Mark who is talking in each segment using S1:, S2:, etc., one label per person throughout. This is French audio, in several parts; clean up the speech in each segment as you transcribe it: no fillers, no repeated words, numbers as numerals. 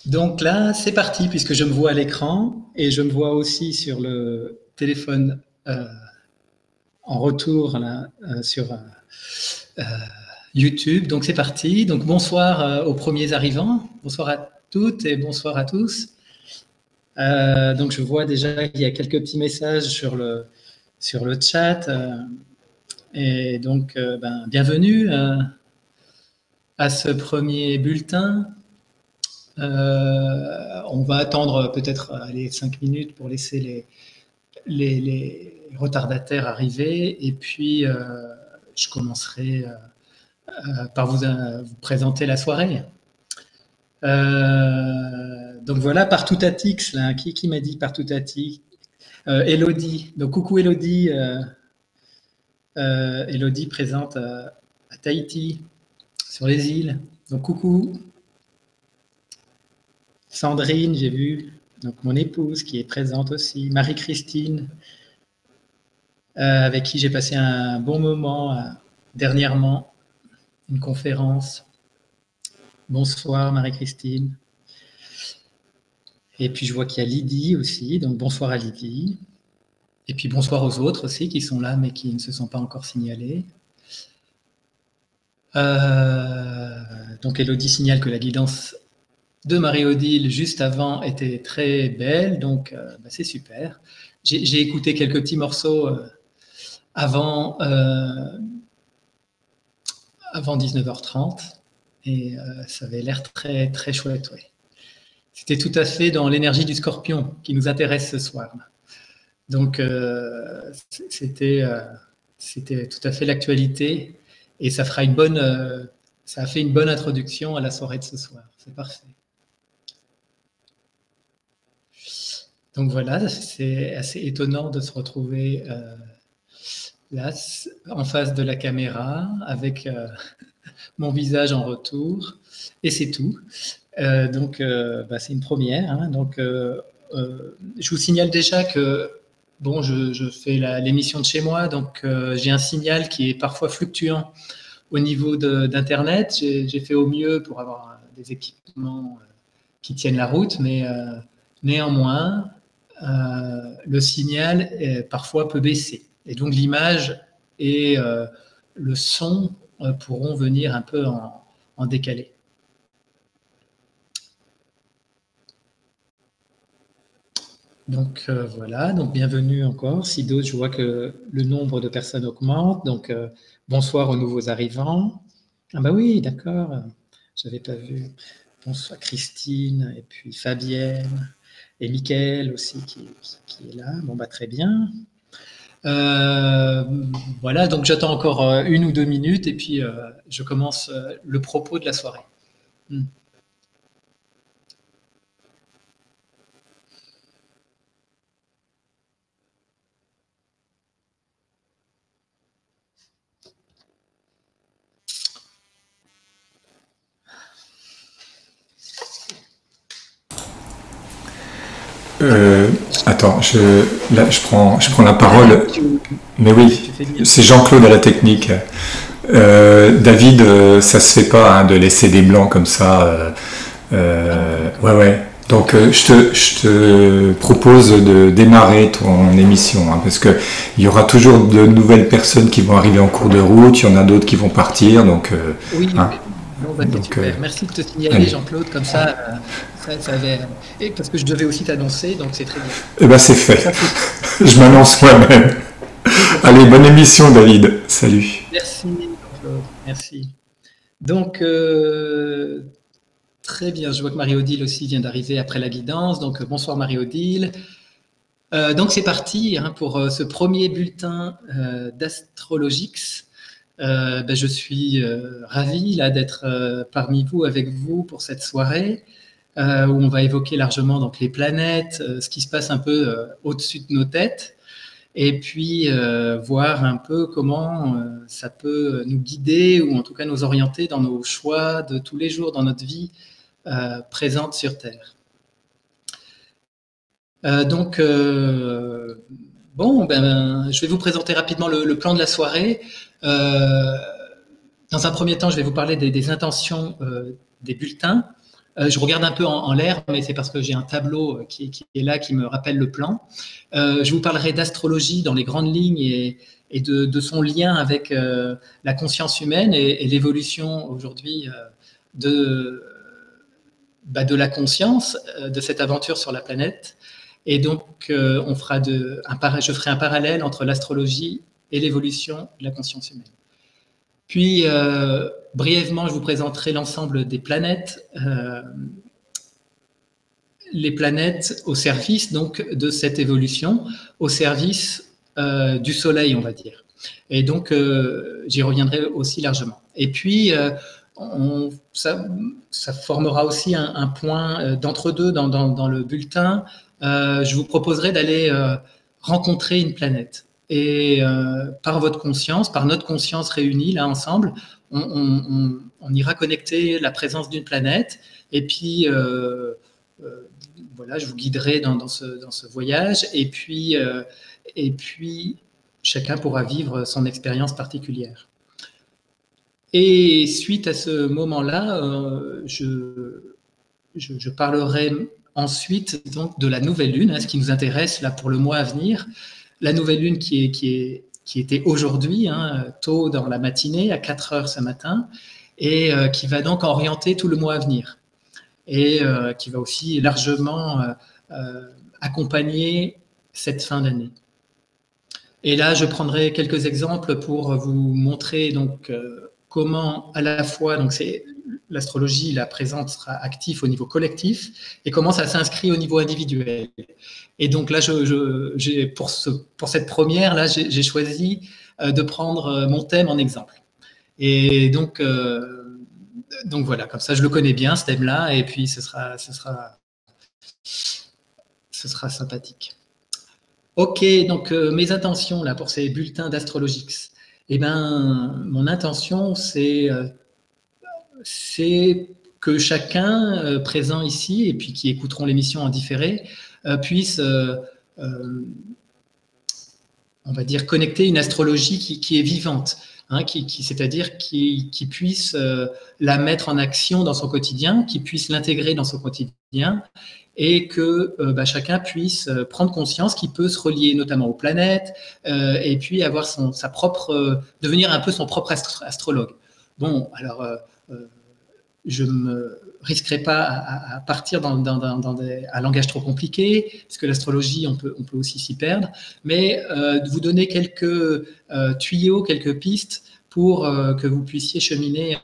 S1: Donc là, c'est parti, puisque je me vois à l'écran et je me vois aussi sur le téléphone en retour là, sur YouTube. Donc c'est parti. Donc bonsoir aux premiers arrivants. Bonsoir à toutes et bonsoir à tous. Donc je vois déjà qu'il y a quelques petits messages sur le chat. Et donc, bienvenue à ce premier bulletin. On va attendre peut-être 5 minutes pour laisser les retardataires arriver. Et puis, je commencerai par vous présenter la soirée. Donc voilà, Partout à Tix, là, qui m'a dit Partout à Tix? Elodie. Donc coucou Elodie. Elodie présente à Tahiti, sur les îles. Donc coucou. Sandrine, j'ai vu. Donc mon épouse qui est présente aussi. Marie-Christine, avec qui j'ai passé un bon moment dernièrement, une conférence. Bonsoir Marie-Christine. Et puis je vois qu'il y a Lydie aussi, donc bonsoir à Lydie. Et puis bonsoir aux autres aussi qui sont là mais qui ne se sont pas encore signalés. Donc Elodie signale que la guidance de Marie-Odile juste avant était très belle, donc c'est super. J'ai écouté quelques petits morceaux avant 19h30 et ça avait l'air très, très chouette. Ouais. C'était tout à fait dans l'énergie du Scorpion qui nous intéresse ce soir. Donc c'était tout à fait l'actualité et ça fera ça a fait une bonne introduction à la soirée de ce soir. C'est parfait. Donc voilà, c'est assez étonnant de se retrouver là, en face de la caméra, avec mon visage en retour, et c'est tout. Donc c'est une première. Hein, donc je vous signale déjà que bon, je fais l'émission de chez moi, donc j'ai un signal qui est parfois fluctuant au niveau d'Internet. J'ai fait au mieux pour avoir des équipements qui tiennent la route, mais néanmoins, le signal parfois peut baisser. Et donc l'image et le son pourront venir un peu en décalé. Donc voilà, donc bienvenue encore. Si d'autres, je vois que le nombre de personnes augmente. Donc bonsoir aux nouveaux arrivants. Ah bah oui, d'accord, j'avais pas vu. Bonsoir Christine, et puis Fabienne, et Mickaël aussi qui est là. Bon bah très bien. Voilà, donc j'attends encore 1 ou 2 minutes et puis je commence le propos de la soirée.
S2: Attends, je prends la parole. Mais oui, c'est Jean-Claude à la technique. David, ça se fait pas hein, de laisser des blancs comme ça. Ouais. Donc je te propose de démarrer ton émission hein, parce que il y aura toujours de nouvelles personnes qui vont arriver en cours de route. Il y en a d'autres qui vont partir. Donc
S1: oui. Hein. Donc, super. Merci de te signaler, Jean-Claude, comme ça avait... Et parce que je devais aussi t'annoncer, donc c'est très bien.
S2: Eh ben c'est fait. Je m'annonce moi-même. Allez, bonne émission, David. Salut.
S1: Merci, Jean-Claude. Merci. Donc, très bien. Je vois que Marie-Odile aussi vient d'arriver après la guidance. Donc, bonsoir Marie-Odile. Donc, c'est parti hein, pour ce premier bulletin d'Astrologix. Je suis ravi là d'être parmi vous, avec vous pour cette soirée où on va évoquer largement donc les planètes, ce qui se passe un peu au-dessus de nos têtes, et puis voir un peu comment ça peut nous guider ou en tout cas nous orienter dans nos choix de tous les jours dans notre vie présente sur Terre. Je vais vous présenter rapidement le plan de la soirée. Dans un premier temps, je vais vous parler des intentions des bulletins. Je regarde un peu en l'air, mais c'est parce que j'ai un tableau qui est là, qui me rappelle le plan. Je vous parlerai d'astrologie dans les grandes lignes et de son lien avec la conscience humaine et l'évolution aujourd'hui de la conscience, de cette aventure sur la planète. Et donc, je ferai un parallèle entre l'astrologie et l'évolution de la conscience humaine. Puis, brièvement, je vous présenterai l'ensemble des planètes, les planètes au service donc de cette évolution, au service du Soleil, on va dire. Et donc, j'y reviendrai aussi largement. Et puis, ça formera aussi un point d'entre-deux dans le bulletin. Je vous proposerai d'aller rencontrer une planète. Et par votre conscience, par notre conscience réunie là ensemble, on ira connecter la présence d'une planète. Et puis, voilà, je vous guiderai dans ce voyage. Et puis, chacun pourra vivre son expérience particulière. Et suite à ce moment-là, je parlerai ensuite donc de la nouvelle lune, hein, ce qui nous intéresse là pour le mois à venir. La nouvelle lune qui était aujourd'hui, hein, tôt dans la matinée, à 4 heures ce matin, et qui va donc orienter tout le mois à venir. Et qui va aussi largement accompagner cette fin d'année. Et là, je prendrai quelques exemples pour vous montrer donc comment à la fois, donc c'est l'astrologie, la présence sera active au niveau collectif et comment ça s'inscrit au niveau individuel. Et donc là, pour cette première, là, j'ai choisi de prendre mon thème en exemple. Et donc voilà, comme ça, je le connais bien, ce thème-là, et puis ce sera sympathique. Ok, donc mes intentions là pour ces bulletins d'Astrologix. Eh ben, mon intention, c'est que chacun présent ici et puis qui écouteront l'émission en différé puisse, on va dire, connecter une astrologie qui est vivante, hein, c'est-à-dire qui puisse la mettre en action dans son quotidien, qui puisse l'intégrer dans son quotidien, et que chacun puisse prendre conscience qu'il peut se relier notamment aux planètes et puis avoir devenir un peu son propre astrologue. Bon, alors je ne me risquerai pas à partir dans un langage trop compliqué, parce que l'astrologie, on peut aussi s'y perdre, mais de vous donner quelques tuyaux, quelques pistes pour que vous puissiez cheminer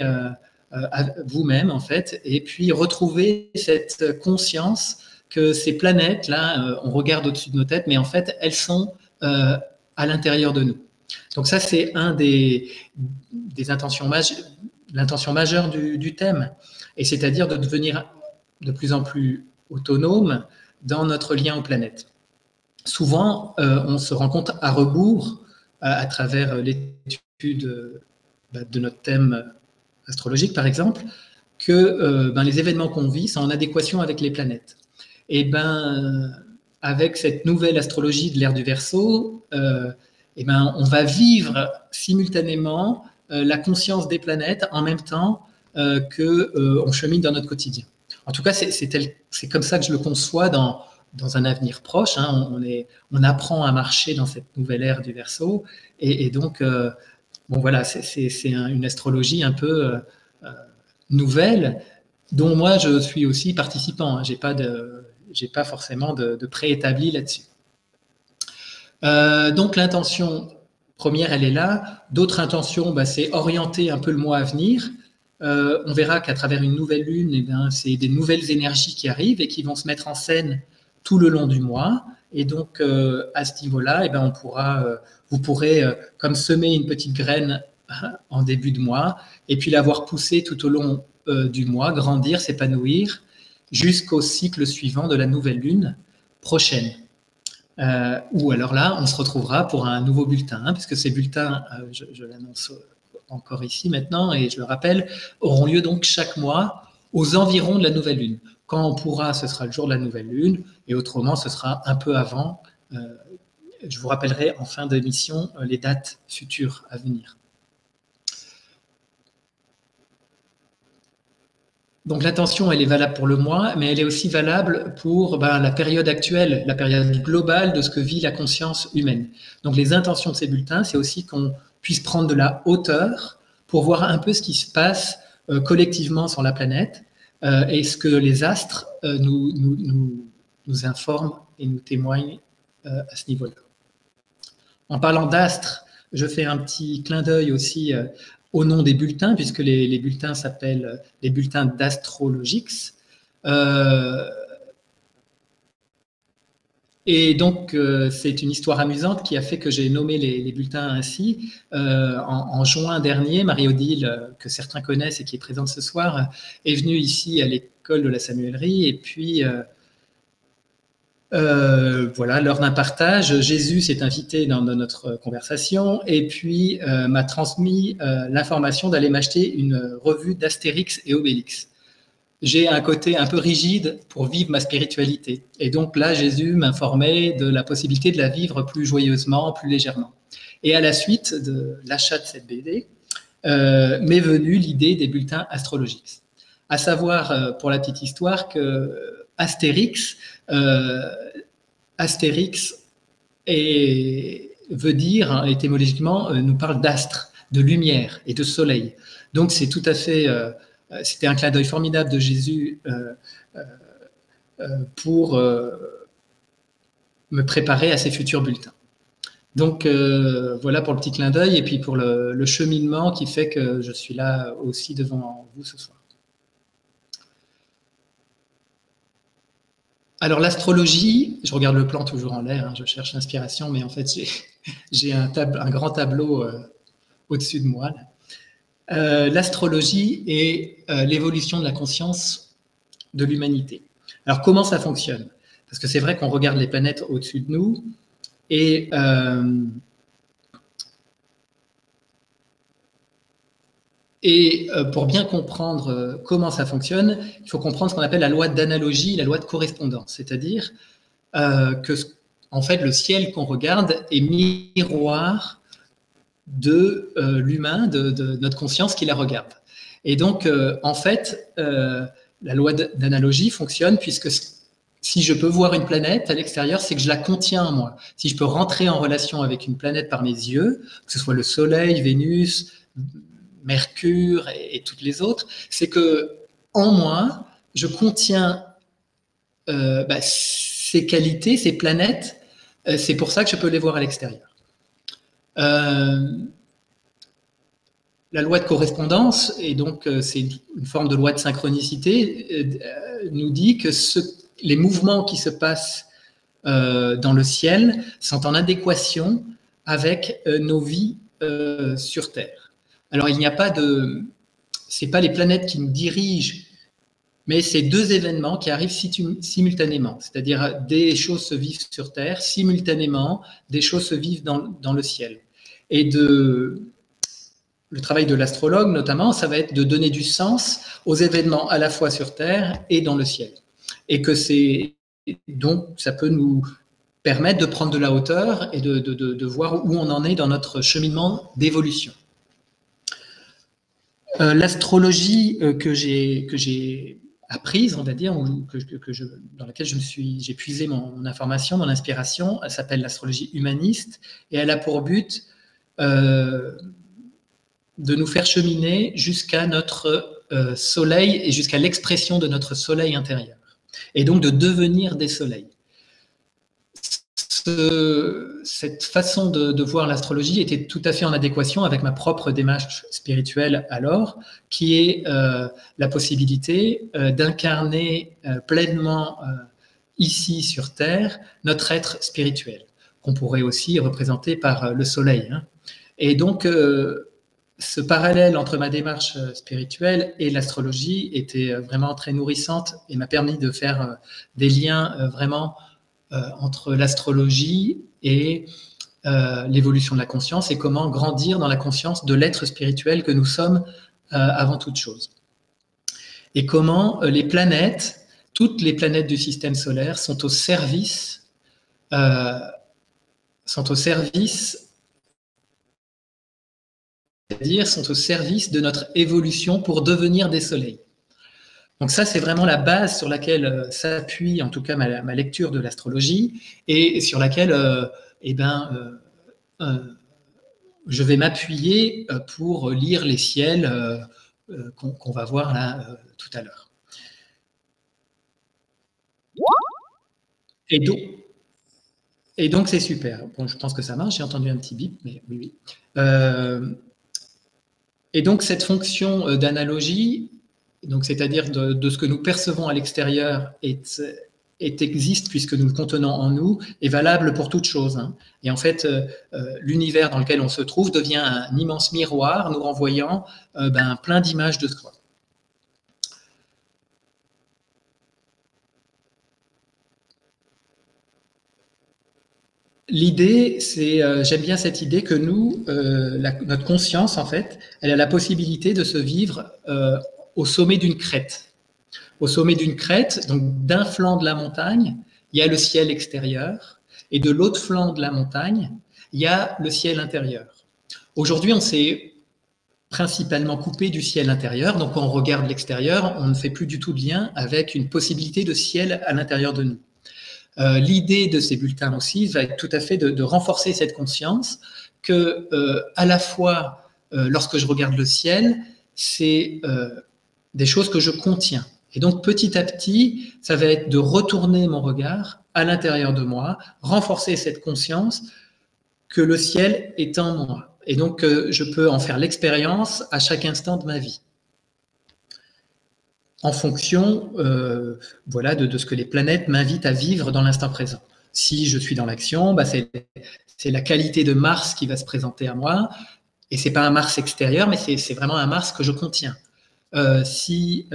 S1: vous-même, en fait, et puis retrouver cette conscience que ces planètes-là, on regarde au-dessus de nos têtes, mais en fait, elles sont à l'intérieur de nous. Donc ça, c'est l'intention majeure du thème, et c'est-à-dire de devenir de plus en plus autonome dans notre lien aux planètes. Souvent, on se rend compte à rebours, à travers l'étude de notre thème astrologique, par exemple, que les événements qu'on vit sont en adéquation avec les planètes. Et avec cette nouvelle astrologie de l'ère du Verseau, on va vivre simultanément la conscience des planètes en même temps qu'on chemine dans notre quotidien. En tout cas, c'est comme ça que je le conçois dans un avenir proche. Hein. On apprend à marcher dans cette nouvelle ère du Verseau, et donc bon voilà, c'est une astrologie un peu nouvelle, dont moi je suis aussi participant. Hein. J'ai pas forcément de préétabli là-dessus. Donc l'intention première, elle est là. D'autres intentions, c'est orienter un peu le mois à venir. On verra qu'à travers une nouvelle lune, c'est des nouvelles énergies qui arrivent et qui vont se mettre en scène tout le long du mois. Et donc à ce niveau-là, vous pourrez comme semer une petite graine en début de mois, et puis la voir pousser tout au long du mois, grandir, s'épanouir, jusqu'au cycle suivant de la nouvelle lune prochaine. Ou alors là, on se retrouvera pour un nouveau bulletin, hein, puisque ces bulletins, je l'annonce encore ici maintenant, et je le rappelle, auront lieu donc chaque mois aux environs de la nouvelle lune. Quand on pourra, ce sera le jour de la nouvelle lune, et autrement, ce sera un peu avant. Je vous rappellerai en fin d'émission les dates futures à venir. Donc l'intention, elle est valable pour le moi, mais elle est aussi valable pour la période actuelle, la période globale de ce que vit la conscience humaine. Donc les intentions de ces bulletins, c'est aussi qu'on puisse prendre de la hauteur pour voir un peu ce qui se passe collectivement sur la planète et ce que les astres nous informent et nous témoignent à ce niveau-là. En parlant d'astres, je fais un petit clin d'œil aussi au nom des bulletins, puisque les bulletins s'appellent les bulletins d'Astrologix. Et donc, c'est une histoire amusante qui a fait que j'ai nommé les bulletins ainsi. En juin dernier, Marie-Odile, que certains connaissent et qui est présente ce soir, est venue ici à l'école de la Samuellerie, et puis voilà, lors d'un partage, Jésus s'est invité dans notre conversation et puis m'a transmis l'information d'aller m'acheter une revue d'Astérix et Obélix. J'ai un côté un peu rigide pour vivre ma spiritualité. Et donc là, Jésus m'informait de la possibilité de la vivre plus joyeusement, plus légèrement. Et à la suite de l'achat de cette BD, m'est venue l'idée des bulletins astrologiques. À savoir, pour la petite histoire, que Astérix veut dire, étymologiquement, nous parle d'astre, de lumière et de soleil. Donc c'est tout à fait, c'était un clin d'œil formidable de Jésus pour me préparer à ces futurs bulletins. Donc voilà pour le petit clin d'œil et puis pour le cheminement qui fait que je suis là aussi devant vous ce soir. Alors l'astrologie, je regarde le plan toujours en l'air, je cherche l'inspiration, mais en fait j'ai un grand tableau au-dessus de moi. L'astrologie est l'évolution de la conscience de l'humanité. Alors comment ça fonctionne? Parce que c'est vrai qu'on regarde les planètes au-dessus de nous et pour bien comprendre comment ça fonctionne, il faut comprendre ce qu'on appelle la loi d'analogie, la loi de correspondance. C'est-à-dire que, en fait, le ciel qu'on regarde est miroir de l'humain, de notre conscience qui la regarde. Et donc, en fait, la loi d'analogie fonctionne puisque si je peux voir une planète à l'extérieur, c'est que je la contiens en moi. Si je peux rentrer en relation avec une planète par mes yeux, que ce soit le Soleil, Vénus, Mercure et toutes les autres, c'est que en moi, je contiens ces qualités, ces planètes. C'est pour ça que je peux les voir à l'extérieur. La loi de correspondance, et donc c'est une forme de loi de synchronicité, nous dit que les mouvements qui se passent dans le ciel sont en adéquation avec nos vies sur Terre. Alors, il n'y a pas c'est pas les planètes qui nous dirigent, mais c'est deux événements qui arrivent simultanément. C'est-à-dire, des choses se vivent sur Terre, simultanément, des choses se vivent dans le ciel. Et le travail de l'astrologue, notamment, ça va être de donner du sens aux événements à la fois sur Terre et dans le ciel. Et que donc, ça peut nous permettre de prendre de la hauteur et de voir où on en est dans notre cheminement d'évolution. L'astrologie que j'ai apprise, on va dire, ou dans laquelle j'ai puisé mon information, mon inspiration, elle s'appelle l'astrologie humaniste et elle a pour but de nous faire cheminer jusqu'à notre soleil et jusqu'à l'expression de notre soleil intérieur et donc de devenir des soleils. Cette façon de voir l'astrologie était tout à fait en adéquation avec ma propre démarche spirituelle alors, qui est la possibilité d'incarner pleinement ici sur Terre notre être spirituel, qu'on pourrait aussi représenter par le soleil. Et donc, ce parallèle entre ma démarche spirituelle et l'astrologie était vraiment très nourrissante et m'a permis de faire des liens vraiment entre l'astrologie et l'évolution de la conscience et comment grandir dans la conscience de l'être spirituel que nous sommes avant toute chose. Et comment les planètes, toutes les planètes du système solaire sont au service de notre évolution pour devenir des soleils. Donc ça, c'est vraiment la base sur laquelle s'appuie, en tout cas, ma lecture de l'astrologie, et sur laquelle je vais m'appuyer pour lire les ciels qu'on va voir là tout à l'heure. Et donc, c'est super. Bon, je pense que ça marche. J'ai entendu un petit bip, mais oui. Et donc, cette fonction d'analogie, c'est-à-dire de ce que nous percevons à l'extérieur existe puisque nous le contenons en nous, est valable pour toute chose. Hein. Et en fait, l'univers dans lequel on se trouve devient un immense miroir nous renvoyant plein d'images de soi. L'idée, j'aime bien cette idée que nous, notre conscience, en fait, elle a la possibilité de se vivre au sommet d'une crête. Au sommet d'une crête, donc d'un flanc de la montagne, il y a le ciel extérieur, et de l'autre flanc de la montagne, il y a le ciel intérieur. Aujourd'hui, on s'est principalement coupé du ciel intérieur, donc quand on regarde l'extérieur, on ne fait plus du tout de lien avec une possibilité de ciel à l'intérieur de nous. L'idée de ces bulletins aussi va être tout à fait de renforcer cette conscience que, à la fois, lorsque je regarde le ciel, c'est des choses que je contiens. Et donc, petit à petit, ça va être de retourner mon regard à l'intérieur de moi, renforcer cette conscience que le ciel est en moi. Et donc, je peux en faire l'expérience à chaque instant de ma vie. En fonction de ce que les planètes m'invitent à vivre dans l'instant présent. Si je suis dans l'action, c'est la qualité de Mars qui va se présenter à moi. Et ce n'est pas un Mars extérieur, mais c'est vraiment un Mars que je contiens. Si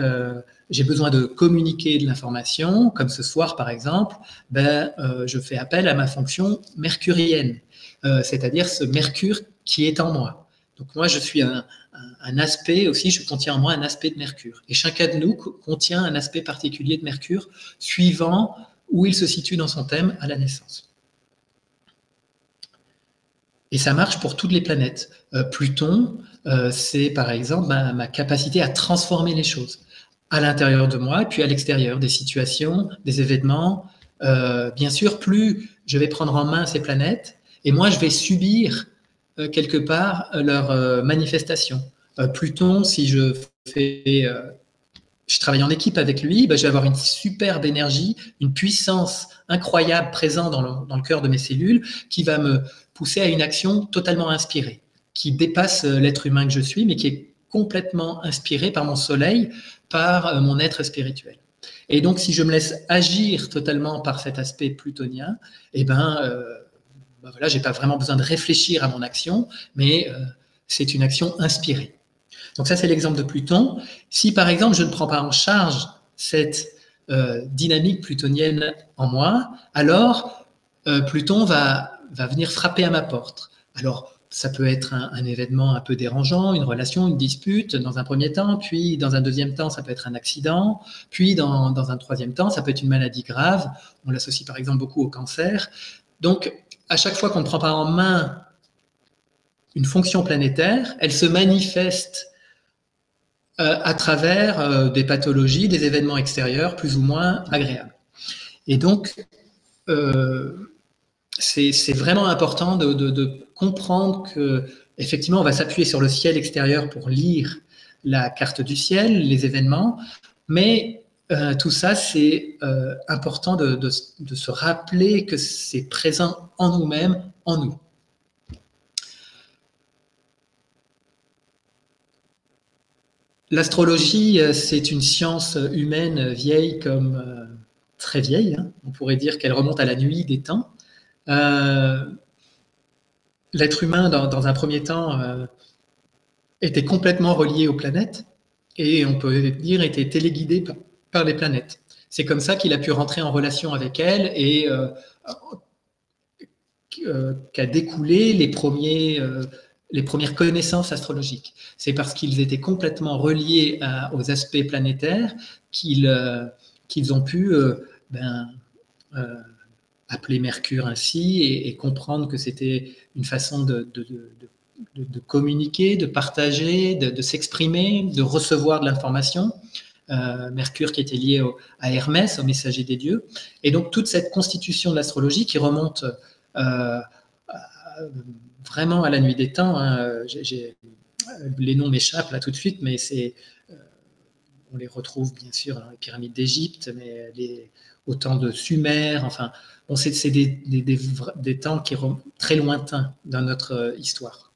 S1: j'ai besoin de communiquer de l'information, comme ce soir par exemple, je fais appel à ma fonction mercurienne, c'est-à-dire ce Mercure qui est en moi. Donc moi, je suis un aspect aussi, je contiens en moi un aspect de Mercure. Et chacun de nous contient un aspect particulier de Mercure, suivant où il se situe dans son thème à la naissance. Et ça marche pour toutes les planètes. Pluton, c'est par exemple ma capacité à transformer les choses à l'intérieur de moi et puis à l'extérieur, des situations, des événements. Bien sûr, plus je vais prendre en main ces planètes, et moi je vais subir quelque part leur manifestation. Pluton, si je travaille en équipe avec lui, je vais avoir une superbe énergie, une puissance incroyable présente dans le cœur de mes cellules qui va me pousser à une action totalement inspirée, qui dépasse l'être humain que je suis, mais qui est complètement inspiré par mon soleil, par mon être spirituel. Et donc, si je me laisse agir totalement par cet aspect plutonien, je n'ai pas vraiment besoin de réfléchir à mon action, mais c'est une action inspirée. Donc ça, c'est l'exemple de Pluton. Si, par exemple, je ne prends pas en charge cette dynamique plutonienne en moi, alors Pluton va venir frapper à ma porte. Alors, ça peut être un événement un peu dérangeant, une relation, une dispute dans un premier temps, puis dans un deuxième temps, ça peut être un accident, puis dans un troisième temps, ça peut être une maladie grave. On l'associe par exemple beaucoup au cancer. Donc, à chaque fois qu'on ne prend pas en main une fonction planétaire, elle se manifeste à travers des pathologies, des événements extérieurs plus ou moins agréables. Et donc, c'est vraiment important de comprendre que, effectivement, on va s'appuyer sur le ciel extérieur pour lire la carte du ciel, les événements, mais tout ça, c'est important de se rappeler que c'est présent en nous-mêmes, en nous. L'astrologie, c'est une science humaine vieille comme très vieille. Hein. On pourrait dire qu'elle remonte à la nuit des temps. L'être humain, dans un premier temps, était complètement relié aux planètes et on peut dire était téléguidé par les planètes. C'est comme ça qu'il a pu rentrer en relation avec elles et qu'a découlé les premières connaissances astrologiques. C'est parce qu'ils étaient complètement reliés aux aspects planétaires qu'ils ont pu appeler Mercure ainsi et comprendre que c'était une façon de communiquer, de partager, de s'exprimer, de recevoir de l'information Mercure qui était lié à Hermès, au messager des dieux. Et donc toute cette constitution de l'astrologie qui remonte vraiment à la nuit des temps, hein, les noms m'échappent là tout de suite, mais on les retrouve bien sûr dans les pyramides d'Égypte, mais au temps de Sumer, enfin, c'est des temps qui sont très lointains dans notre histoire.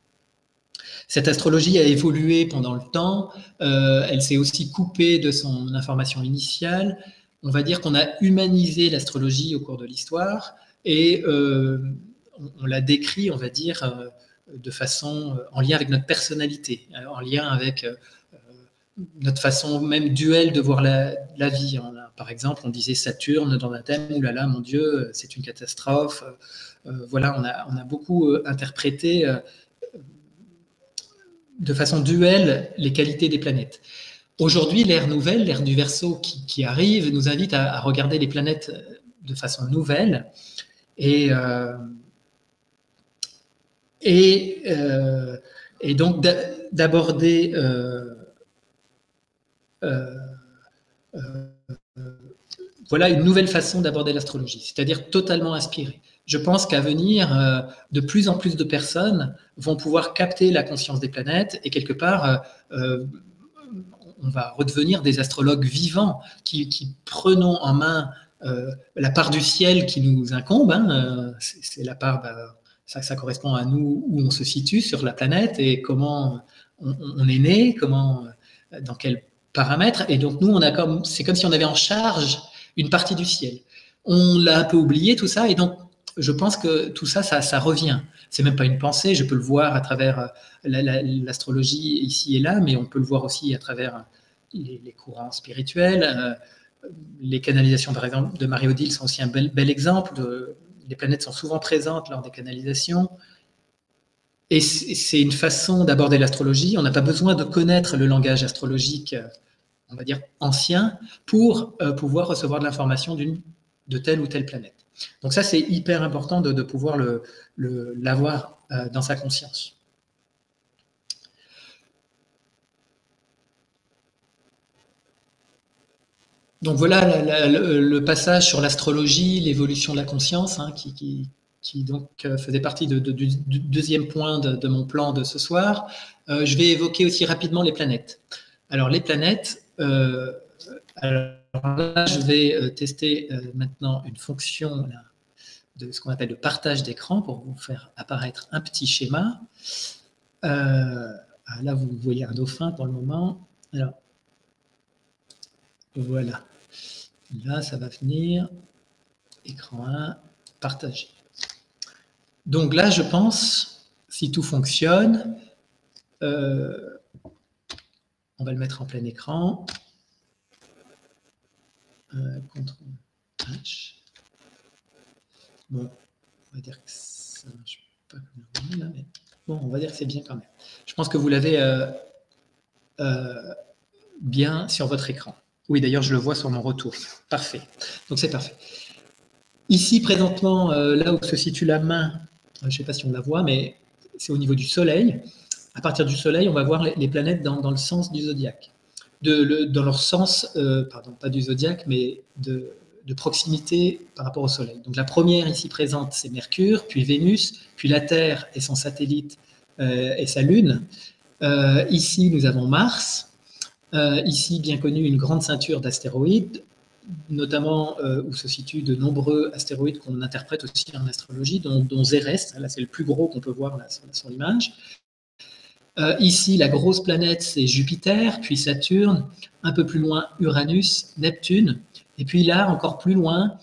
S1: Cette astrologie a évolué pendant le temps, elle s'est aussi coupée de son information initiale. On va dire qu'on a humanisé l'astrologie au cours de l'histoire et on l'a décrit, on va dire, de façon en lien avec notre personnalité, en lien avec notre façon même duel de voir la vie. Par exemple, on disait Saturne dans un thème, oulala, mon Dieu, c'est une catastrophe. Voilà, on a beaucoup interprété de façon duelle les qualités des planètes. Aujourd'hui, l'ère nouvelle, l'ère du Verseau qui arrive, nous invite à regarder les planètes de façon nouvelle et donc d'aborder voilà une nouvelle façon d'aborder l'astrologie, c'est-à-dire totalement inspirée. Je pense qu'à venir, de plus en plus de personnes vont pouvoir capter la conscience des planètes et quelque part, on va redevenir des astrologues vivants qui prenons en main la part du ciel qui nous incombe. Hein, c'est la part, ça correspond à nous, où on se situe sur la planète et comment on est né, dans quel paramètres. Et donc nous, c'est comme si on avait en charge une partie du ciel. On l'a un peu oublié tout ça, et donc je pense que tout ça, ça revient. C'est même pas une pensée, je peux le voir à travers l'astrologie ici et là, mais on peut le voir aussi à travers les courants spirituels. Les canalisations, par exemple, de Marie-Odile sont aussi un bel exemple. Les planètes sont souvent présentes lors des canalisations. Et c'est une façon d'aborder l'astrologie. On n'a pas besoin de connaître le langage astrologique, on va dire ancien, pour pouvoir recevoir de l'information de telle ou telle planète. Donc ça, c'est hyper important de pouvoir l'avoir dans sa conscience. Donc voilà le passage sur l'astrologie, l'évolution de la conscience, hein, qui donc faisait partie du deuxième point de mon plan de ce soir. Je vais évoquer aussi rapidement les planètes. Alors les planètes, alors là, je vais tester maintenant une fonction là, de ce qu'on appelle le partage d'écran pour vous faire apparaître un petit schéma. Là, vous voyez un dauphin pour le moment. Alors, voilà. Là, ça va venir. Écran 1, partager. Donc là, je pense, si tout fonctionne, on va le mettre en plein écran. CTRL H. Bon, on va dire que ça ne marche pas comme normal, là, mais bon, on va dire que c'est bien quand même. Je pense que vous l'avez bien sur votre écran. Oui, d'ailleurs, je le vois sur mon retour. Parfait. Donc, c'est parfait. Ici, présentement, là où se situe la main, je ne sais pas si on la voit, mais c'est au niveau du Soleil. À partir du Soleil, on va voir les planètes dans le sens du zodiaque. Dans leur sens, pardon, pas du zodiaque, mais de proximité par rapport au Soleil. Donc, la première ici présente, c'est Mercure, puis Vénus, puis la Terre et son satellite et sa Lune. Ici, nous avons Mars. Ici, bien connu, une grande ceinture d'astéroïdes, notamment où se situent de nombreux astéroïdes qu'on interprète aussi en astrologie, dont Zérès, là c'est le plus gros qu'on peut voir là, sur l'image. Ici, la grosse planète, c'est Jupiter, puis Saturne, un peu plus loin, Uranus, Neptune, et puis là, encore plus loin,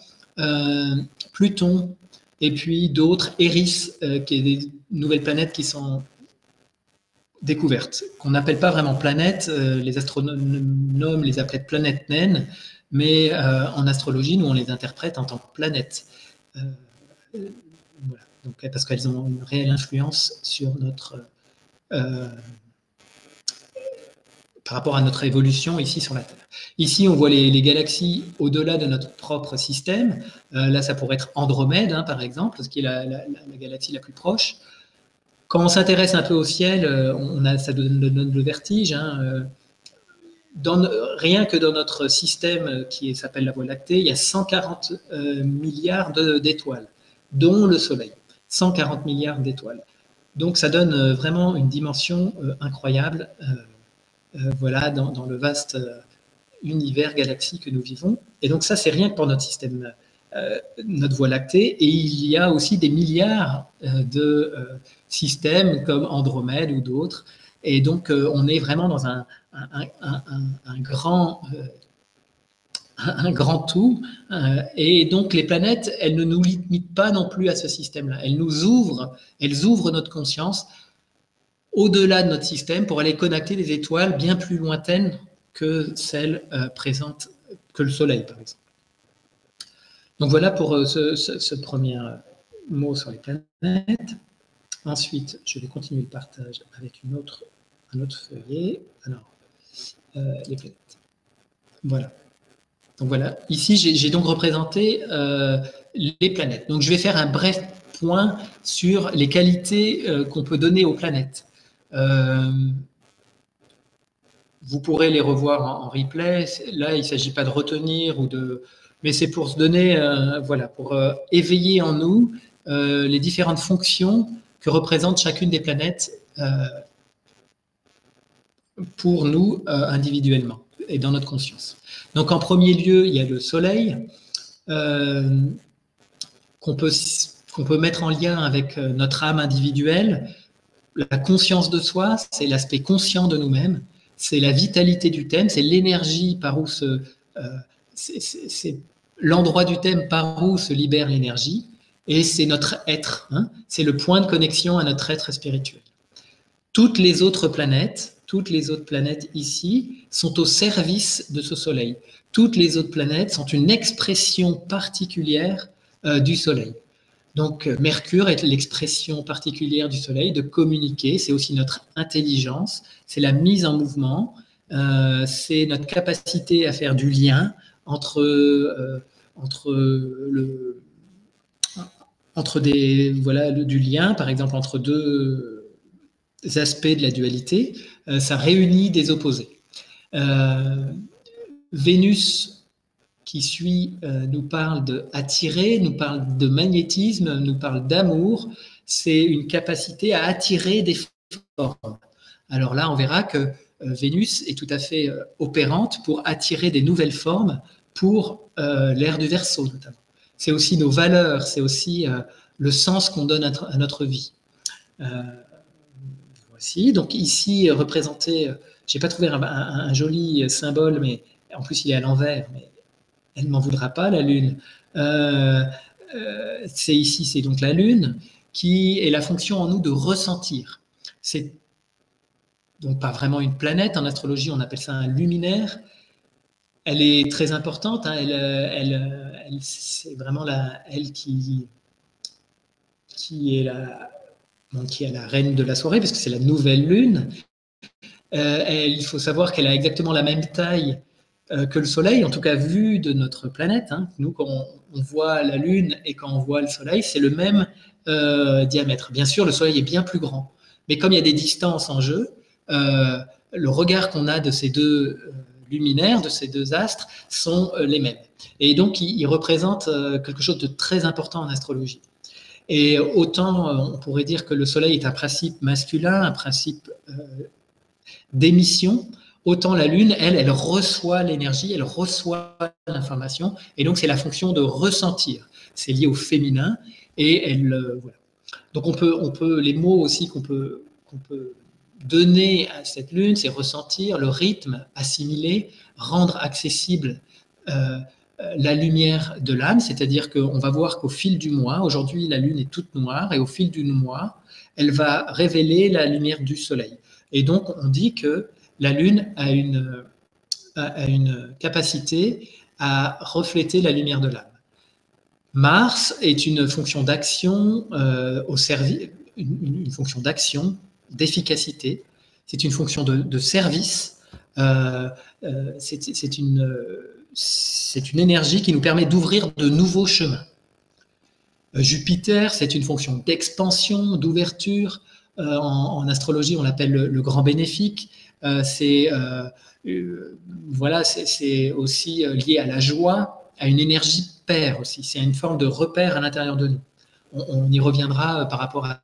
S1: Pluton, et puis d'autres, Eris, qui est des nouvelles planètes qui sont découvertes, qu'on n'appelle pas vraiment planètes, les astronomes les appellent planètes naines, mais en astrologie, nous, on les interprète en tant que planètes. Voilà. Donc, parce qu'elles ont une réelle influence sur notre... par rapport à notre évolution ici sur la Terre. Ici, on voit les galaxies au-delà de notre propre système. Là, ça pourrait être Andromède, hein, par exemple, ce qui est la galaxie la plus proche. Quand on s'intéresse un peu au ciel, ça donne le vertige. Hein, rien que dans notre système qui s'appelle la Voie lactée, il y a 140 milliards d'étoiles, dont le Soleil. 140 milliards d'étoiles. Donc ça donne vraiment une dimension incroyable voilà, dans le vaste univers, galaxie que nous vivons. Et donc ça, c'est rien que pour notre système, notre Voie lactée. Et il y a aussi des milliards de systèmes comme Andromède ou d'autres. Et donc on est vraiment dans un grand tout. Et donc les planètes, elles ne nous limitent pas non plus à ce système-là. Elles ouvrent notre conscience au-delà de notre système pour aller connecter des étoiles bien plus lointaines que celles présentes, que le Soleil, par exemple. Donc voilà pour ce premier mot sur les planètes. Ensuite, je vais continuer le partage avec un autre feuillet. Alors, les planètes. Voilà. Donc voilà. Ici, j'ai donc représenté les planètes. Donc je vais faire un bref point sur les qualités qu'on peut donner aux planètes. Vous pourrez les revoir en replay. Là, il ne s'agit pas de retenir mais c'est pour se donner, voilà, pour éveiller en nous les différentes fonctions que représente chacune des planètes pour nous individuellement et dans notre conscience. Donc en premier lieu, il y a le Soleil qu'on peut mettre en lien avec notre âme individuelle. La conscience de soi, c'est l'aspect conscient de nous-mêmes, c'est la vitalité du thème, c'est l'énergie par où c'est l'endroit du thème par où se libère l'énergie, et c'est notre être, hein, c'est le point de connexion à notre être spirituel. Toutes les autres planètes ici sont au service de ce Soleil. Toutes les autres planètes sont une expression particulière du Soleil. Donc Mercure est l'expression particulière du Soleil de communiquer, c'est aussi notre intelligence, c'est la mise en mouvement, c'est notre capacité à faire du lien entre du lien, par exemple entre deux aspects de la dualité, ça réunit des opposés. Vénus qui suit nous parle d'attirer, nous parle de magnétisme, nous parle d'amour. C'est une capacité à attirer des formes. Alors là, on verra que Vénus est tout à fait opérante pour attirer des nouvelles formes pour l'ère du Verseau notamment. C'est aussi nos valeurs, c'est aussi le sens qu'on donne à notre vie. Voici, donc ici représenté, j'ai pas trouvé un joli symbole, mais en plus il est à l'envers, mais elle ne m'en voudra pas, la Lune. C'est donc la Lune qui est la fonction en nous de ressentir. C'est donc pas vraiment une planète, en astrologie on appelle ça un luminaire. Elle est très importante, hein, c'est vraiment elle qui est la reine de la soirée, parce que c'est la nouvelle Lune. Il faut savoir qu'elle a exactement la même taille que le Soleil, en tout cas vu de notre planète. Hein. Nous, quand on voit la Lune et quand on voit le Soleil, c'est le même diamètre. Bien sûr, le Soleil est bien plus grand, mais comme il y a des distances en jeu, le regard qu'on a de ces deux luminaires, de ces deux astres, sont les mêmes. Et donc, ils représentent quelque chose de très important en astrologie. Et autant, on pourrait dire que le Soleil est un principe masculin, un principe d'émission, autant la Lune, elle reçoit l'énergie, elle reçoit l'information, et donc c'est la fonction de ressentir. C'est lié au féminin, et voilà. Donc on peut les mots aussi qu'on peut donner à cette Lune, c'est ressentir, le rythme, assimiler, rendre accessible la lumière de l'âme, c'est-à-dire qu'on va voir qu'au fil du mois, aujourd'hui la Lune est toute noire, et au fil du mois, elle va révéler la lumière du Soleil. Et donc on dit que la Lune a une capacité à refléter la lumière de l'âme. Mars est une fonction d'action au service, une fonction d'action, d'efficacité. C'est une fonction de service. C'est une énergie qui nous permet d'ouvrir de nouveaux chemins. Jupiter, c'est une fonction d'expansion, d'ouverture. En astrologie, on l'appelle le grand bénéfique. Voilà, c'est aussi lié à la joie, à une énergie paire aussi. C'est une forme de repère à l'intérieur de nous. On y reviendra par rapport à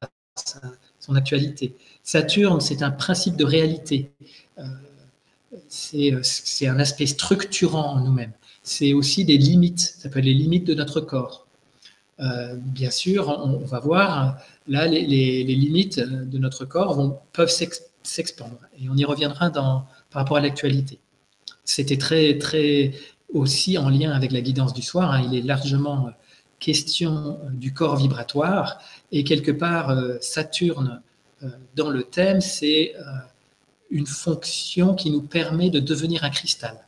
S1: son actualité. Saturne, c'est un principe de réalité. C'est un aspect structurant en nous-mêmes. C'est aussi des limites, ça peut être les limites de notre corps. Bien sûr, on va voir, là, les limites de notre corps peuvent s'expandre. Et on y reviendra par rapport à l'actualité. C'était très aussi en lien avec la guidance du soir. Hein. Il est largement question du corps vibratoire. Et quelque part, Saturne, dans le thème, c'est une fonction qui nous permet de devenir un cristal.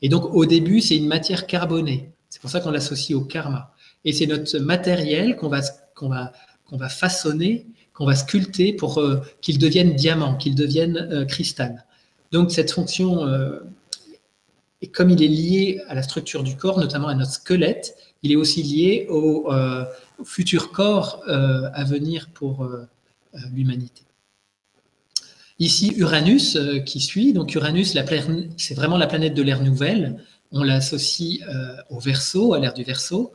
S1: Et donc, au début, c'est une matière carbonée. C'est pour ça qu'on l'associe au karma. Et c'est notre matériel qu'on va façonner, qu'on va sculpter pour qu'il devienne diamant, qu'il devienne cristal. Donc, cette fonction, et comme il est lié à la structure du corps, notamment à notre squelette, il est aussi lié au futur corps à venir pour l'humanité. Ici, Uranus qui suit. Donc Uranus, c'est vraiment la planète de l'ère nouvelle. On l'associe au Verseau, à l'ère du Verseau.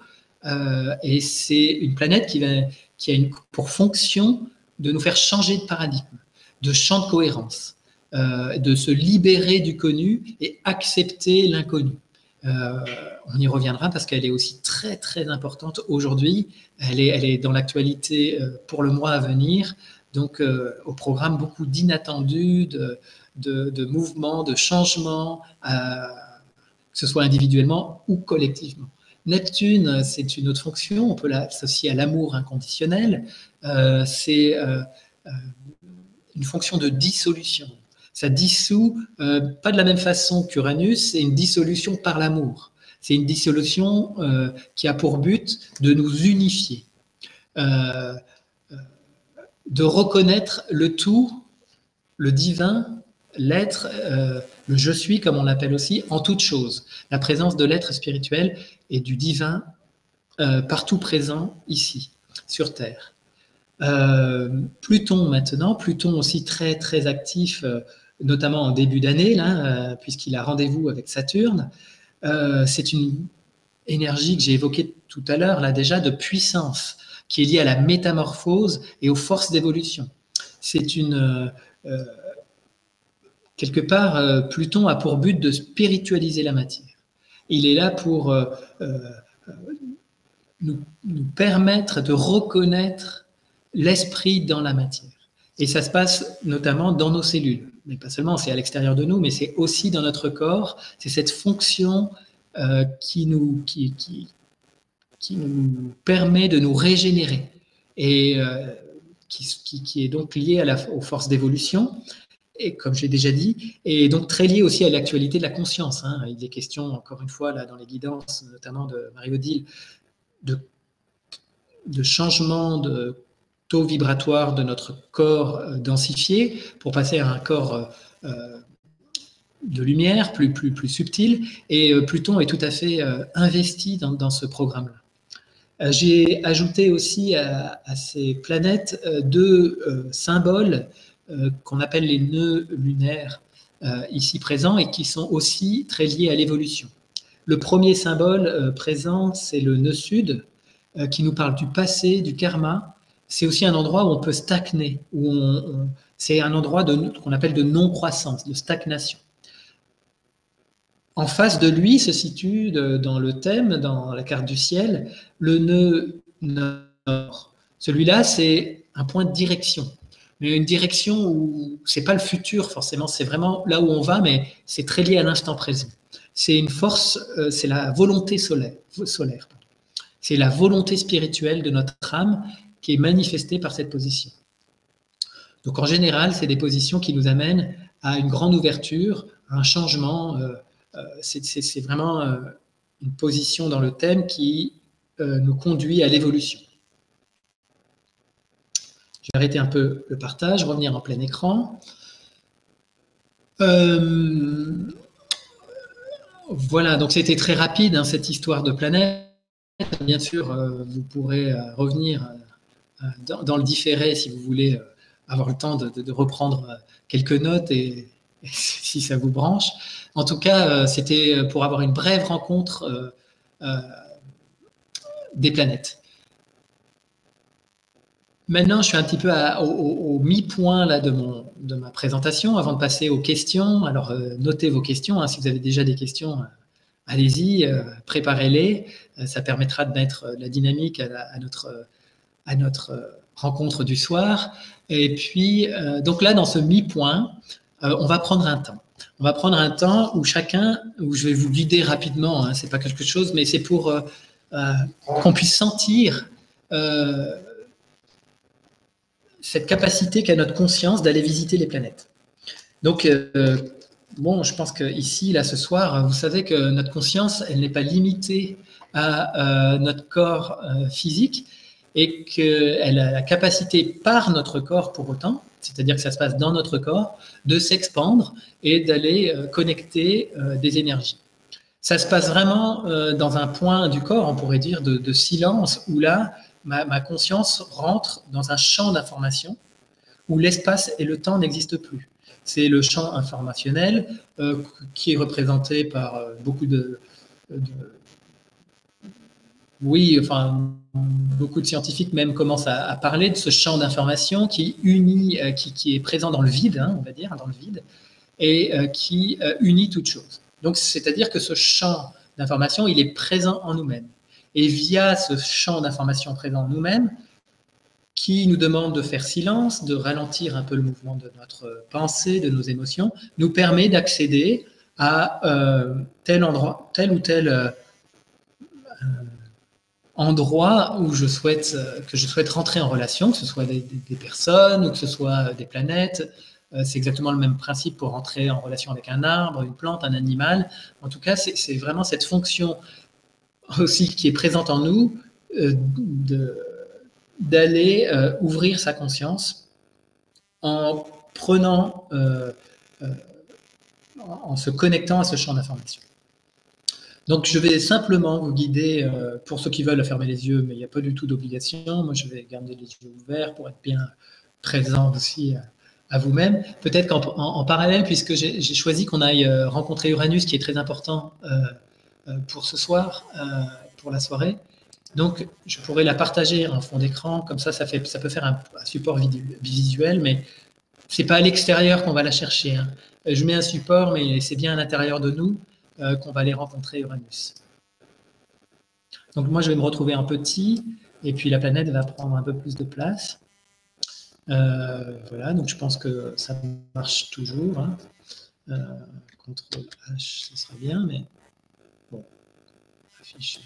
S1: Et c'est une planète qui a pour fonction de nous faire changer de paradigme, de champ de cohérence, de se libérer du connu et accepter l'inconnu. On y reviendra parce qu'elle est aussi très importante aujourd'hui. Elle est dans l'actualité pour le mois à venir. Donc, au programme, beaucoup d'inattendus, de mouvements, de changements, que ce soit individuellement ou collectivement. Neptune, c'est une autre fonction, on peut l'associer à l'amour inconditionnel. C'est une fonction de dissolution. Ça dissout, pas de la même façon qu'Uranus, c'est une dissolution par l'amour. C'est une dissolution qui a pour but de nous unifier. De reconnaître le tout, le divin, l'être, le je suis, comme on l'appelle aussi, en toute chose. La présence de l'être spirituel et du divin partout présent ici, sur Terre. Pluton maintenant, Pluton aussi très actif, notamment en début d'année, puisqu'il a rendez-vous avec Saturne. C'est une énergie que j'ai évoquée tout à l'heure, là déjà, de puissance, qui est liée à la métamorphose et aux forces d'évolution. C'est quelque part, Pluton a pour but de spiritualiser la matière. Il est là pour nous permettre de reconnaître l'esprit dans la matière. Et ça se passe notamment dans nos cellules. Mais pas seulement, c'est à l'extérieur de nous, mais c'est aussi dans notre corps. C'est cette fonction qui nous permet de nous régénérer et qui est donc liée aux forces d'évolution, et comme j'ai déjà dit, et donc très liée aussi à l'actualité de la conscience. Hein. Il est question, encore une fois, là, dans les guidances, notamment de Marie-Odile, de changement de taux vibratoire de notre corps densifié pour passer à un corps de lumière, plus subtil, et Pluton est tout à fait investi dans ce programme-là. J'ai ajouté aussi à ces planètes deux symboles qu'on appelle les nœuds lunaires ici présents et qui sont aussi très liés à l'évolution. Le premier symbole présent, c'est le nœud sud qui nous parle du passé, du karma. C'est aussi un endroit où on peut stagner, c'est un endroit qu'on appelle de non-croissance, de stagnation. En face de lui se situe, dans le thème, dans la carte du ciel, le nœud nord. Celui-là, c'est un point de direction. Mais une direction où c'est pas le futur forcément, c'est vraiment là où on va, mais c'est très lié à l'instant présent. C'est une force, c'est la volonté solaire. C'est la volonté spirituelle de notre âme qui est manifestée par cette position. Donc en général, c'est des positions qui nous amènent à une grande ouverture, à un changement. C'est vraiment une position dans le thème qui nous conduit à l'évolution. Je vais arrêter un peu le partage, revenir en plein écran. Voilà, donc c'était très rapide, hein, cette histoire de planète. Bien sûr, vous pourrez revenir dans le différé si vous voulez avoir le temps de reprendre quelques notes et si ça vous branche. En tout cas, c'était pour avoir une brève rencontre des planètes. Maintenant, je suis un petit peu au mi-point là de ma présentation, avant de passer aux questions. Alors, notez vos questions, hein, si vous avez déjà des questions, allez-y, préparez-les. Ça permettra de mettre la dynamique à notre rencontre du soir. Et puis, donc là, dans ce mi-point, on va prendre un temps. On va prendre un temps où où je vais vous guider rapidement, hein, c'est pas quelque chose, mais c'est pour qu'on puisse sentir cette capacité qu'a notre conscience d'aller visiter les planètes. Donc, bon, je pense qu'ici, là, ce soir, vous savez que notre conscience, elle n'est pas limitée à notre corps physique et qu'elle a la capacité par notre corps pour autant, c'est-à-dire que ça se passe dans notre corps, de s'expandre et d'aller connecter des énergies. Ça se passe vraiment dans un point du corps, on pourrait dire, de silence, où là, ma conscience rentre dans un champ d'information où l'espace et le temps n'existent plus. C'est le champ informationnel qui est représenté par beaucoup oui, enfin, beaucoup de scientifiques même commencent à parler de ce champ d'information qui unit, qui est présent dans le vide, hein, on va dire, dans le vide, et qui unit toute chose. Donc, c'est-à-dire que ce champ d'information, il est présent en nous-mêmes. Et via ce champ d'information présent en nous-mêmes, qui nous demande de faire silence, de ralentir un peu le mouvement de notre pensée, de nos émotions, nous permet d'accéder à tel endroit, tel ou tel endroit où que je souhaite rentrer en relation, que ce soit des personnes ou que ce soit des planètes. C'est exactement le même principe pour rentrer en relation avec un arbre, une plante, un animal. En tout cas, c'est vraiment cette fonction aussi qui est présente en nous d'aller ouvrir sa conscience en prenant, en se connectant à ce champ d'information. Donc, je vais simplement vous guider, pour ceux qui veulent fermer les yeux, mais il n'y a pas du tout d'obligation. Moi, je vais garder les yeux ouverts pour être bien présent aussi à vous-même. Peut-être qu'en parallèle, puisque j'ai choisi qu'on aille rencontrer Uranus, qui est très important pour ce soir, pour la soirée. Donc, je pourrais la partager en fond d'écran, comme ça peut faire un support visuel, mais c'est pas à l'extérieur qu'on va la chercher, hein. Je mets un support, mais c'est bien à l'intérieur de nous qu'on va aller rencontrer Uranus. Donc moi, je vais me retrouver en petit, et puis la planète va prendre un peu plus de place. Voilà, donc je pense que ça marche toujours, hein. CTRL H, ce sera bien, mais bon, affichage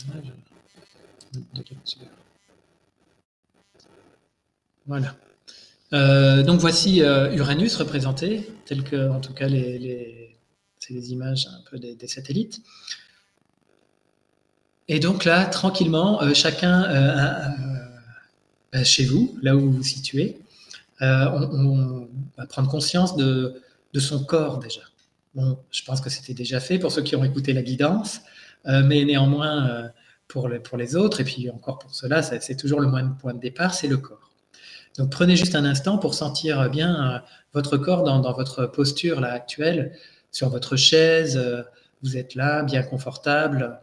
S1: de lecture. Voilà. Donc voici Uranus représenté, tel que, en tout cas, c'est les images un peu des satellites. Et donc là, tranquillement, chacun chez vous, là où vous vous situez, on va prendre conscience de son corps déjà. Bon, je pense que c'était déjà fait pour ceux qui ont écouté la guidance, mais néanmoins, pour les autres, et puis encore pour ceux-là, c'est toujours le point de départ, c'est le corps. Donc prenez juste un instant pour sentir bien votre corps dans votre posture là, actuelle, sur votre chaise, vous êtes là, bien confortable,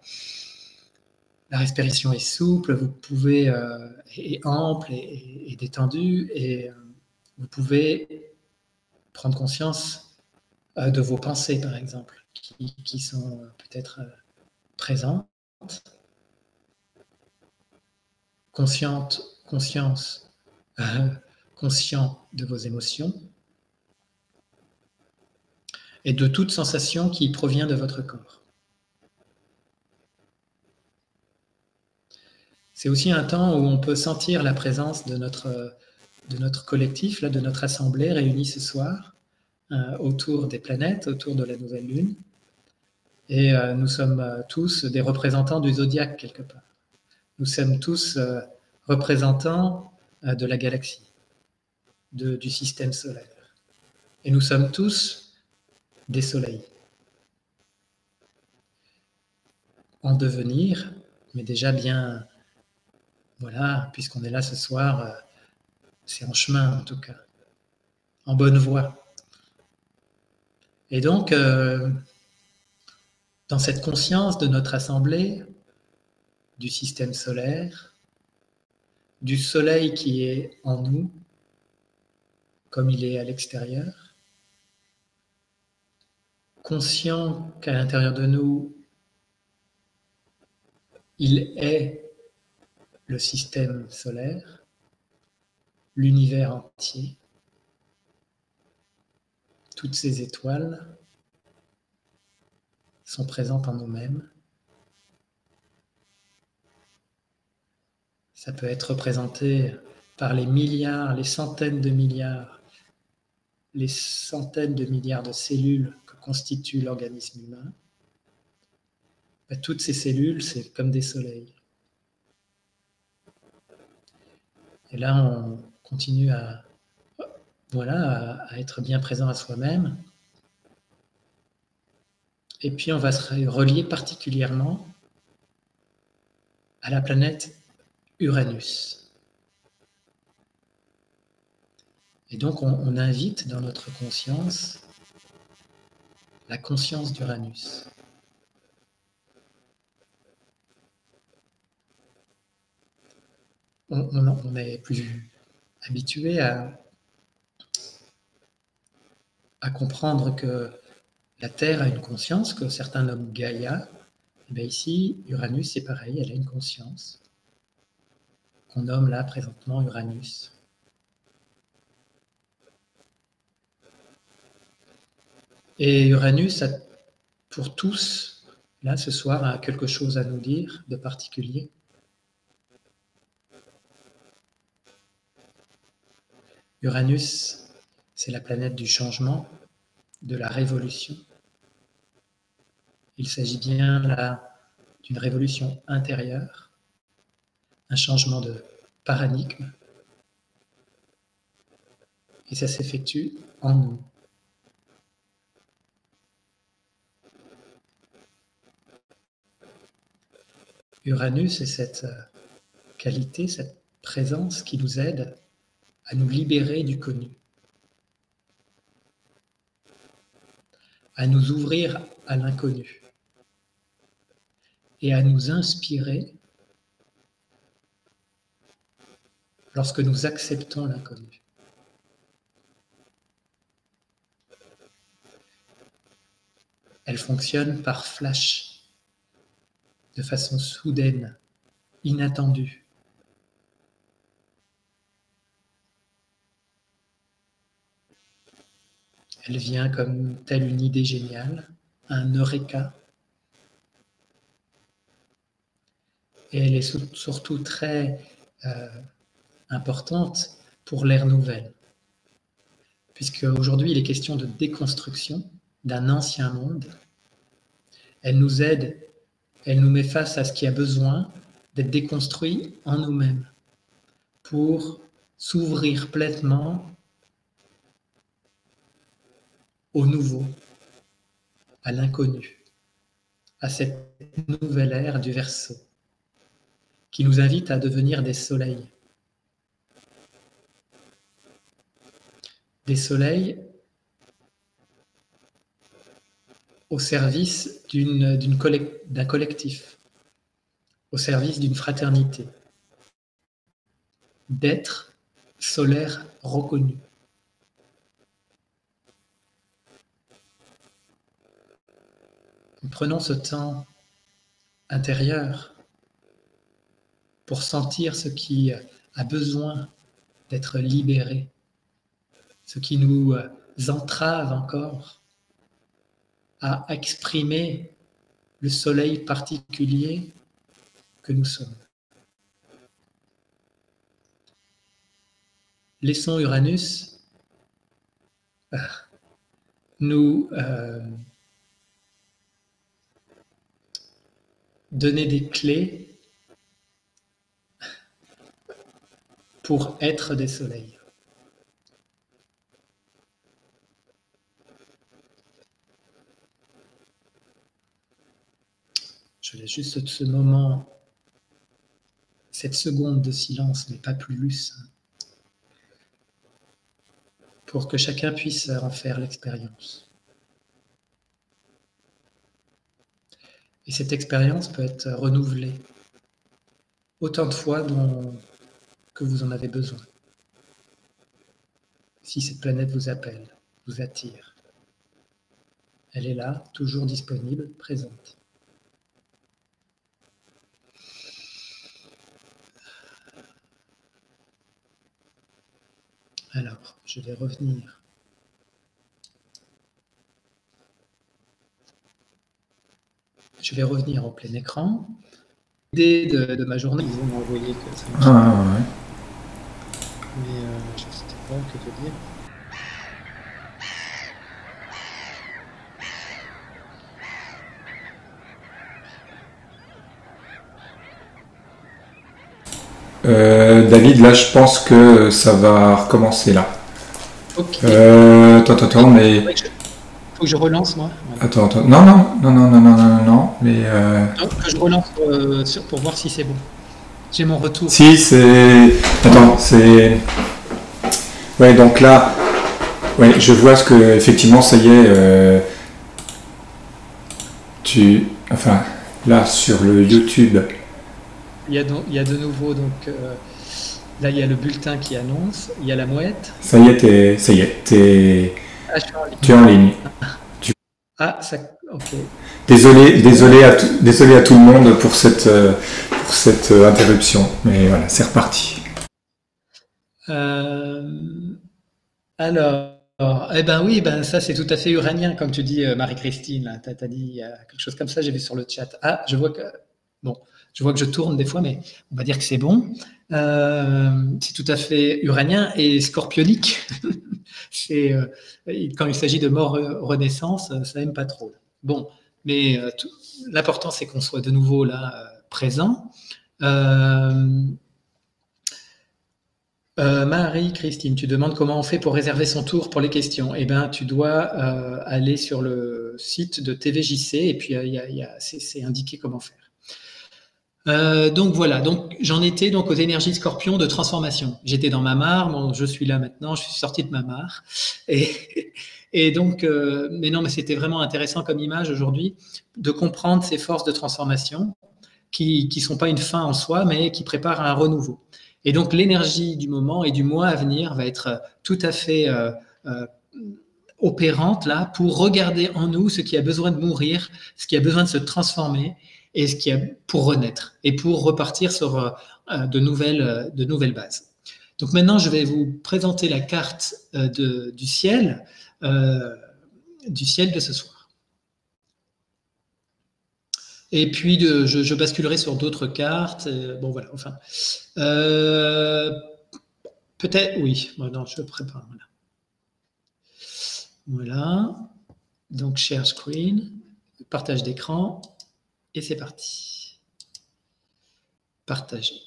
S1: la respiration est souple, vous pouvez, est ample et détendue, et vous pouvez prendre conscience de vos pensées, par exemple, qui sont peut-être présentes, conscient de vos émotions et de toute sensation qui provient de votre corps. C'est aussi un temps où on peut sentir la présence de notre collectif, là, de notre assemblée réunie ce soir autour des planètes, autour de la nouvelle lune. Et nous sommes tous des représentants du zodiaque quelque part. Nous sommes tous représentants de la galaxie, du système solaire. Et nous sommes tous des soleils. En devenir, mais déjà bien, voilà, puisqu'on est là ce soir, c'est en chemin en tout cas, en bonne voie. Et donc, dans cette conscience de notre assemblée, du système solaire, du soleil qui est en nous, comme il est à l'extérieur, conscient qu'à l'intérieur de nous, il est le système solaire, l'univers entier, toutes ces étoiles sont présentes en nous-mêmes. Ça peut être représenté par les milliards, les centaines de milliards, les centaines de milliards de cellules que constitue l'organisme humain. Toutes ces cellules, c'est comme des soleils. Et là, on continue à être bien présent à soi-même. Et puis, on va se relier particulièrement à la planète Uranus. Et donc, on invite dans notre conscience la conscience d'Uranus. On est plus habitué à comprendre que la Terre a une conscience, que certains nomment Gaïa. Et bien ici, Uranus, c'est pareil, elle a une conscience, qu'on nomme là présentement Uranus. Et Uranus a pour tous, là ce soir, a quelque chose à nous dire de particulier. Uranus, c'est la planète du changement, de la révolution. Il s'agit bien là d'une révolution intérieure, un changement de paradigme. Et ça s'effectue en nous. Uranus est cette qualité, cette présence qui nous aide à nous libérer du connu, à nous ouvrir à l'inconnu et à nous inspirer lorsque nous acceptons l'inconnu. Elle fonctionne par flash, de façon soudaine, inattendue. Elle vient comme telle une idée géniale, un eureka. Et elle est surtout très importante pour l'ère nouvelle. Puisque aujourd'hui, il est question de déconstruction d'un ancien monde. Elle nous aide, elle nous met face à ce qui a besoin d'être déconstruit en nous-mêmes pour s'ouvrir pleinement au nouveau, à l'inconnu, à cette nouvelle ère du Verseau, qui nous invite à devenir des soleils. Des soleils au service d'un collectif, au service d'une fraternité, d'êtres solaires reconnus. Prenons ce temps intérieur pour sentir ce qui a besoin d'être libéré, ce qui nous entrave encore à exprimer le soleil particulier que nous sommes. Laissons Uranus nous donner des clés pour être des soleils. Je laisse juste ce moment, cette seconde de silence, mais pas plus, pour que chacun puisse en faire l'expérience. Et cette expérience peut être renouvelée autant de fois que vous en avez besoin. Si cette planète vous appelle, vous attire, elle est là, toujours disponible, présente. Alors, je vais revenir. Je vais revenir en plein écran. L'idée de ma journée, ils m'ont envoyé que ça marche.
S2: Ouais.
S1: Mais je ne sais pas que te dire.
S2: David, là, je pense que ça va recommencer là.
S1: Ok.
S2: Attends, mais...
S1: Faut que je relance, moi.
S2: Voilà. Attends. Non, mais...
S1: Non, que je relance pour voir si c'est bon. J'ai mon retour.
S2: Si, c'est... Attends, c'est... Ouais, donc là... Ouais, je vois ce que... Effectivement, ça y est... Enfin, là, sur le YouTube...
S1: Il y a de nouveau, donc... là, il y a le bulletin qui annonce. Il y a la mouette.
S2: Ça y est, tu es en ligne.
S1: Ah, ça... Ok.
S2: Désolé à tout le monde pour cette interruption, mais voilà, c'est reparti.
S1: Alors, eh ben oui, ça c'est tout à fait uranien, comme tu dis, Marie-Christine. Tu as dit quelque chose comme ça, j'ai vu sur le chat. Ah, je vois que je tourne des fois, mais on va dire que c'est bon. C'est tout à fait uranien et scorpionique. Quand il s'agit de mort-renaissance, ça n'aime pas trop. Bon, mais l'important c'est qu'on soit de nouveau là, présent. Marie-Christine, tu demandes comment on fait pour réserver son tour pour les questions. Eh bien, tu dois aller sur le site de TVJC et puis c'est indiqué comment faire. Donc voilà, donc j'en étais donc aux énergies scorpions de transformation. J'étais dans ma mare, bon, je suis là maintenant, je suis sorti de ma mare. Et donc, mais non, mais c'était vraiment intéressant comme image aujourd'hui de comprendre ces forces de transformation qui sont pas une fin en soi, mais qui préparent un renouveau. Et donc l'énergie du moment et du mois à venir va être tout à fait opérante là pour regarder en nous ce qui a besoin de mourir, ce qui a besoin de se transformer et ce qui a pour renaître et pour repartir sur de nouvelles bases. Donc maintenant, je vais vous présenter la carte du ciel de ce soir. Et puis, je basculerai sur d'autres cartes. Bon, voilà, enfin. Peut-être, oui. Non, je prépare. Voilà. Donc, share screen, partage d'écran. Et c'est parti. Partager.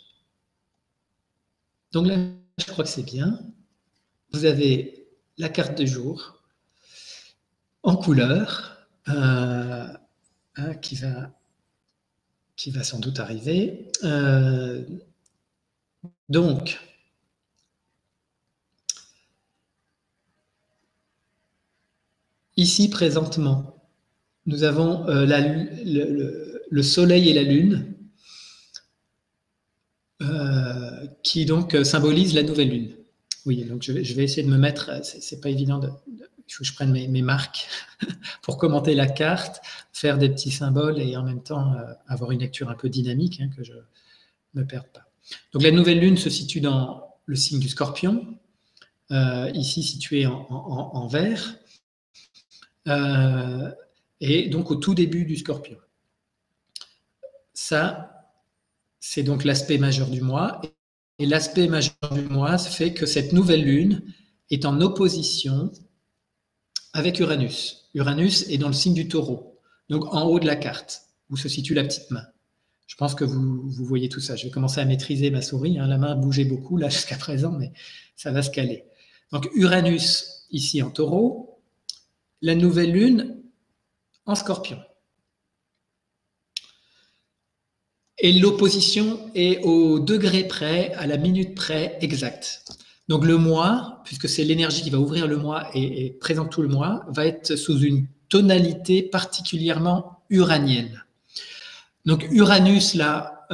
S1: Donc là, je crois que c'est bien. Vous avez la carte du jour en couleur qui va sans doute arriver. Donc, ici présentement, nous avons le soleil et la lune qui donc symbolisent la nouvelle lune. Oui, donc je vais essayer de me mettre, c'est pas évident, il faut que je prenne mes marques pour commenter la carte, faire des petits symboles et en même temps avoir une lecture un peu dynamique, que je ne me perde pas. Donc la nouvelle lune se situe dans le signe du Scorpion, ici situé en vert, et donc au tout début du Scorpion. Ça, c'est donc l'aspect majeur du mois. Et l'aspect majeur du mois fait que cette nouvelle lune est en opposition avec Uranus. Uranus est dans le signe du Taureau, donc en haut de la carte, où se situe la petite main. Je pense que vous voyez tout ça. Je vais commencer à maîtriser ma souris. La main bougeait beaucoup là jusqu'à présent, mais ça va se caler. Donc Uranus ici en Taureau, la nouvelle lune en Scorpion. Et l'opposition est au degré près, à la minute près exacte. Donc le mois, puisque c'est l'énergie qui va ouvrir le mois et présente tout le mois, va être sous une tonalité particulièrement uranienne. Donc Uranus, là,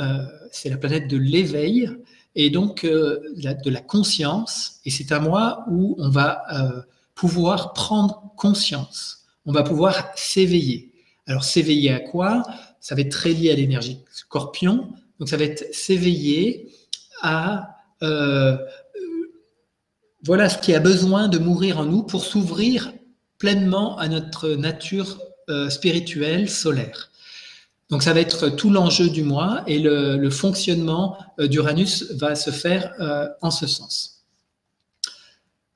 S1: c'est la planète de l'éveil et donc de la conscience. Et c'est un mois où on va pouvoir prendre conscience. On va pouvoir s'éveiller. Alors s'éveiller à quoi? Ça va être très lié à l'énergie Scorpion. Donc ça va être s'éveiller à voilà ce qui a besoin de mourir en nous pour s'ouvrir pleinement à notre nature spirituelle solaire. Donc ça va être tout l'enjeu du mois et le fonctionnement d'Uranus va se faire en ce sens.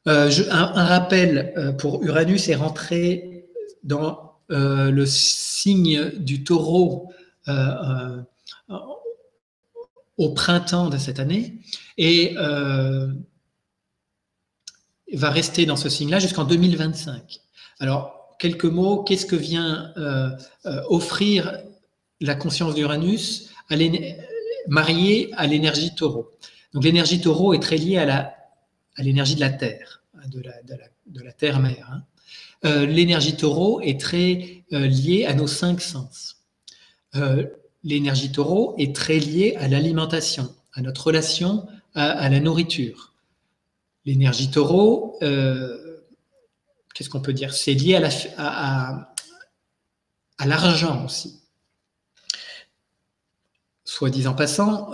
S1: Un rappel pour Uranus est rentré dans le signe du Taureau au printemps de cette année et va rester dans ce signe-là jusqu'en 2025. Alors, quelques mots, qu'est-ce que vient offrir la conscience d'Uranus mariée à l'énergie Taureau? Donc l'énergie Taureau est très liée à l'énergie de la Terre, de la Terre-Mère. Hein. L'énergie Taureau est très liée à nos 5 sens. L'énergie Taureau est très liée à l'alimentation, à notre relation à la nourriture. L'énergie Taureau, qu'est-ce qu'on peut dire? C'est lié à l'argent aussi. Soit dit en passant,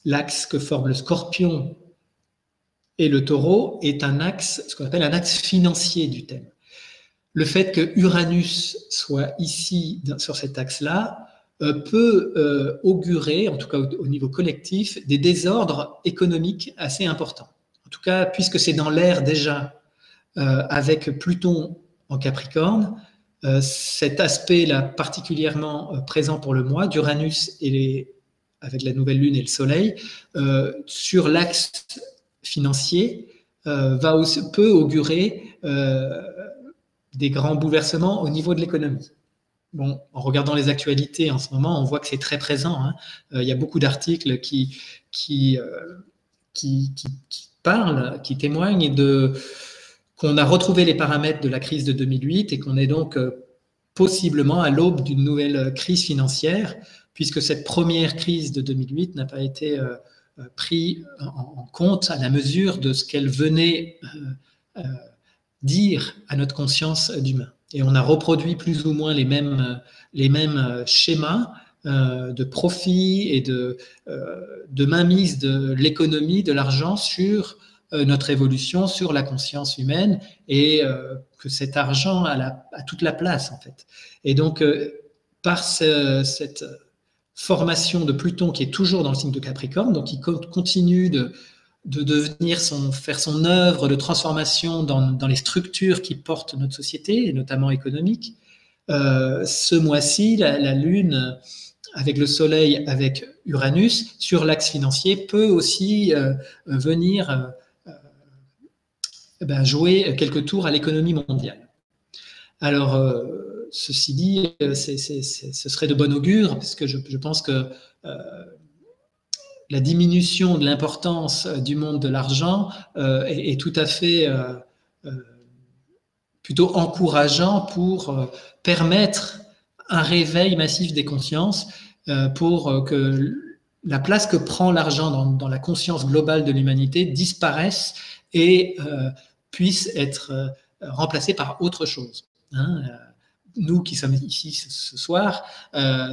S1: l'axe que forment le Scorpion et le Taureau est un axe, ce qu'on appelle un axe financier du thème. Le fait que Uranus soit ici, sur cet axe-là, peut augurer, en tout cas au niveau collectif, des désordres économiques assez importants. En tout cas, puisque c'est dans l'air déjà, avec Pluton en Capricorne, cet aspect-là particulièrement présent pour le mois, d'Uranus avec la nouvelle lune et le soleil, sur l'axe financier, peut augurer des grands bouleversements au niveau de l'économie. Bon, en regardant les actualités en ce moment, on voit que c'est très présent. Hein. Il y a beaucoup d'articles qui parlent, qui témoignent qu'on a retrouvé les paramètres de la crise de 2008 et qu'on est donc possiblement à l'aube d'une nouvelle crise financière, puisque cette première crise de 2008 n'a pas été prise en compte à la mesure de ce qu'elle venait dire à notre conscience d'humain. Et on a reproduit plus ou moins les mêmes schémas de profit et de mainmise de l'économie, de l'argent sur notre évolution, sur la conscience humaine, et que cet argent a toute la place en fait. Et donc par cette formation de Pluton qui est toujours dans le signe de Capricorne, donc qui continue de faire son œuvre de transformation dans les structures qui portent notre société, et notamment économique. Ce mois-ci, la Lune, avec le Soleil, avec Uranus, sur l'axe financier, peut aussi venir jouer quelques tours à l'économie mondiale. Alors, ceci dit, ce serait de bon augure, parce que je pense que la diminution de l'importance du monde de l'argent est tout à fait plutôt encourageant pour permettre un réveil massif des consciences, pour que la place que prend l'argent dans la conscience globale de l'humanité disparaisse et puisse être remplacée par autre chose. Hein. Nous qui sommes ici ce soir,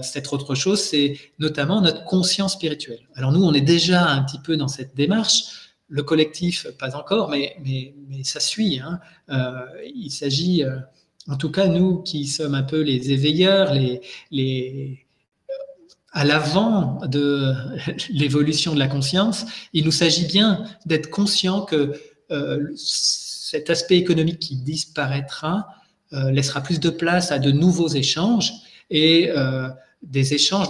S1: cette autre chose, c'est notamment notre conscience spirituelle. Alors nous, on est déjà un petit peu dans cette démarche, le collectif, pas encore, mais ça suit. Hein. Il s'agit, en tout cas, nous qui sommes un peu les éveilleurs, à l'avant de l'évolution de la conscience, il nous s'agit bien d'être conscient que cet aspect économique qui disparaîtra laissera plus de place à de nouveaux échanges et des échanges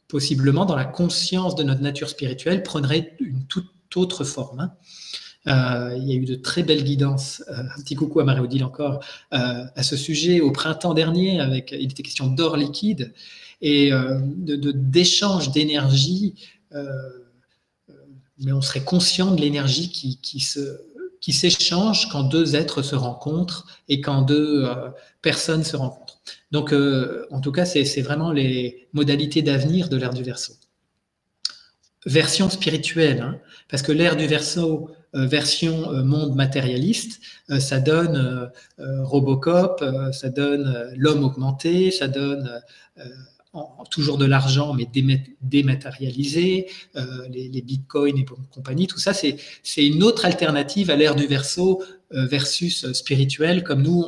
S1: possiblement dans la conscience de notre nature spirituelle prendraient une toute autre forme. Hein. Il y a eu de très belles guidances, un petit coucou à Marie-Odile encore, à ce sujet au printemps dernier, il était question d'or liquide et d'échange d'énergie, mais on serait conscient de l'énergie qui qui s'échangent quand deux êtres se rencontrent et quand deux personnes se rencontrent. Donc, en tout cas, c'est vraiment les modalités d'avenir de l'ère du Verseau. Version spirituelle, hein, parce que l'ère du Verseau, version monde matérialiste, ça donne Robocop, ça donne l'homme augmenté, ça donne toujours de l'argent, mais dématérialisé, les bitcoins et compagnie, tout ça, c'est une autre alternative à l'ère du Verseau versus spirituel, comme nous,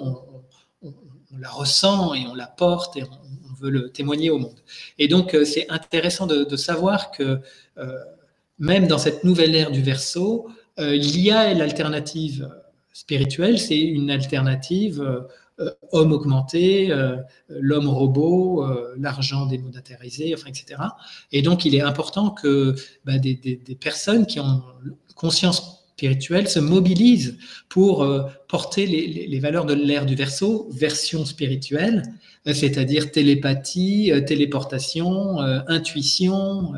S1: on la ressent et on la porte et on veut le témoigner au monde. Et donc, c'est intéressant de savoir que même dans cette nouvelle ère du Verseau, il y a l'alternative spirituelle, c'est une alternative homme augmenté, l'homme robot, l'argent démonétarisé, enfin, etc. Et donc, il est important que des personnes qui ont conscience spirituelle se mobilisent pour porter les valeurs de l'ère du Verseau, version spirituelle, c'est-à-dire télépathie, téléportation, intuition,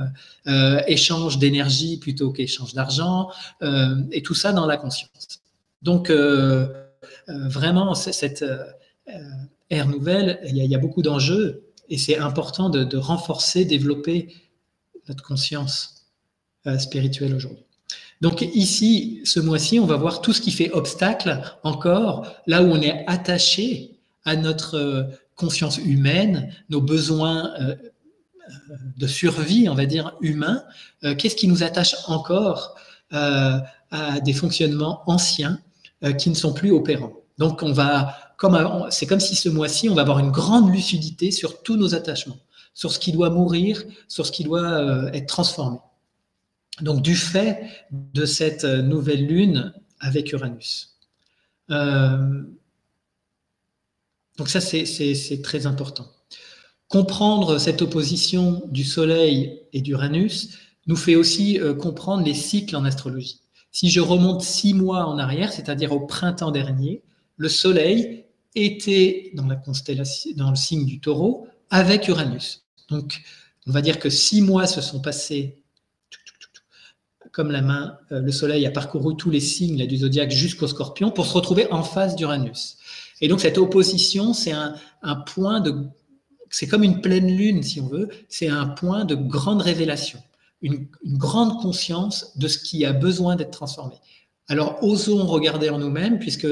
S1: échange d'énergie plutôt qu'échange d'argent, et tout ça dans la conscience. Donc, vraiment, cette ère nouvelle, il y a beaucoup d'enjeux et c'est important de renforcer, développer notre conscience spirituelle aujourd'hui. Donc ici, ce mois-ci, on va voir tout ce qui fait obstacle encore, là où on est attaché à notre conscience humaine, nos besoins de survie, on va dire, humains. Qu'est-ce qui nous attache encore à des fonctionnements anciens qui ne sont plus opérants. Donc, c'est comme si ce mois-ci, on va avoir une grande lucidité sur tous nos attachements, sur ce qui doit mourir, sur ce qui doit être transformé. Donc, du fait de cette nouvelle lune avec Uranus. Donc ça, c'est très important. Comprendre cette opposition du Soleil et d'Uranus nous fait aussi comprendre les cycles en astrologie. Si je remonte 6 mois en arrière, c'est-à-dire au printemps dernier, le Soleil était dans la constellation, dans le signe du Taureau, avec Uranus. Donc, on va dire que 6 mois se sont passés comme la main. Le Soleil a parcouru tous les signes du zodiaque jusqu'au Scorpion pour se retrouver en face d'Uranus. Et donc, cette opposition, c'est un point de... C'est comme une pleine lune, si on veut. C'est un point de grande révélation. Une grande conscience de ce qui a besoin d'être transformé. Alors, osons regarder en nous-mêmes, puisque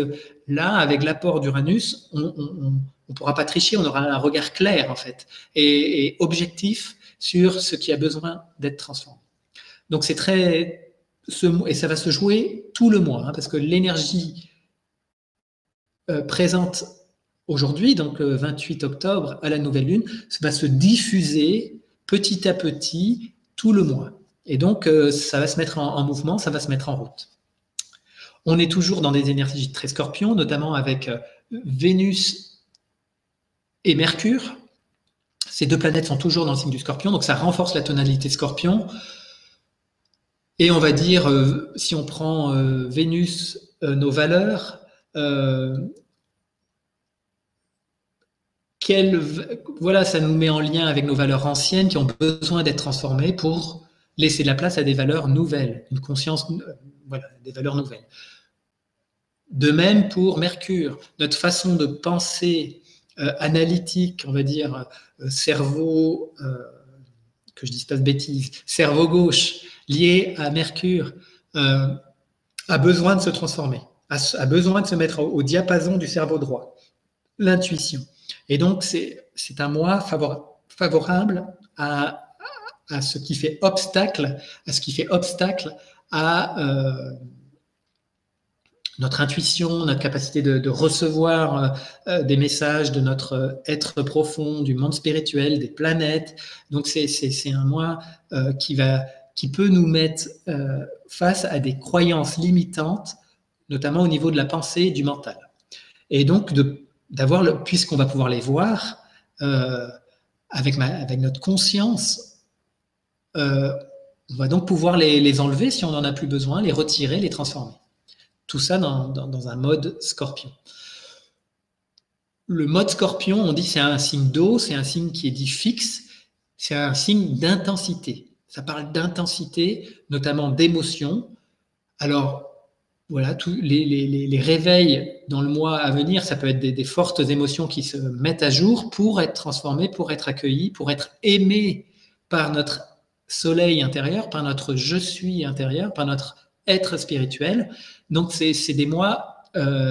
S1: là, avec l'apport d'Uranus, on ne pourra pas tricher, on aura un regard clair, en fait, et objectif sur ce qui a besoin d'être transformé. Donc, c'est très... Et ça va se jouer tout le mois, hein, parce que l'énergie présente aujourd'hui, donc le 28 octobre, à la nouvelle lune, va se diffuser petit à petit tout le mois. Et donc, ça va se mettre en mouvement, ça va se mettre en route. On est toujours dans des énergies très scorpions, notamment avec Vénus et Mercure. Ces deux planètes sont toujours dans le signe du Scorpion, donc ça renforce la tonalité Scorpion. Et on va dire, si on prend Vénus, nos valeurs, voilà, ça nous met en lien avec nos valeurs anciennes qui ont besoin d'être transformées pour laisser de la place à des valeurs nouvelles, une conscience, voilà, des valeurs nouvelles. De même pour Mercure, notre façon de penser analytique, on va dire cerveau, que je dise pas de bêtises, cerveau gauche lié à Mercure, a besoin de se transformer, a besoin de se mettre au diapason du cerveau droit, l'intuition. Et donc, c'est un mois favorable à ce qui fait obstacle, à notre intuition, notre capacité de recevoir des messages de notre être profond, du monde spirituel, des planètes. Donc, c'est un mois qui peut nous mettre face à des croyances limitantes, notamment au niveau de la pensée et du mental. Et donc, puisqu'on va pouvoir les voir avec notre conscience, on va donc pouvoir les enlever si on n'en a plus besoin, les retirer, les transformer. Tout ça dans un mode scorpion. Le mode scorpion, on dit c'est un signe d'eau, c'est un signe qui est dit fixe, c'est un signe d'intensité. Ça parle d'intensité, notamment d'émotion. Alors, voilà, tous les réveils dans le mois à venir, ça peut être des fortes émotions qui se mettent à jour pour être transformées, pour être accueillies, pour être aimées par notre soleil intérieur, par notre je suis intérieur, par notre être spirituel. Donc c'est des mois,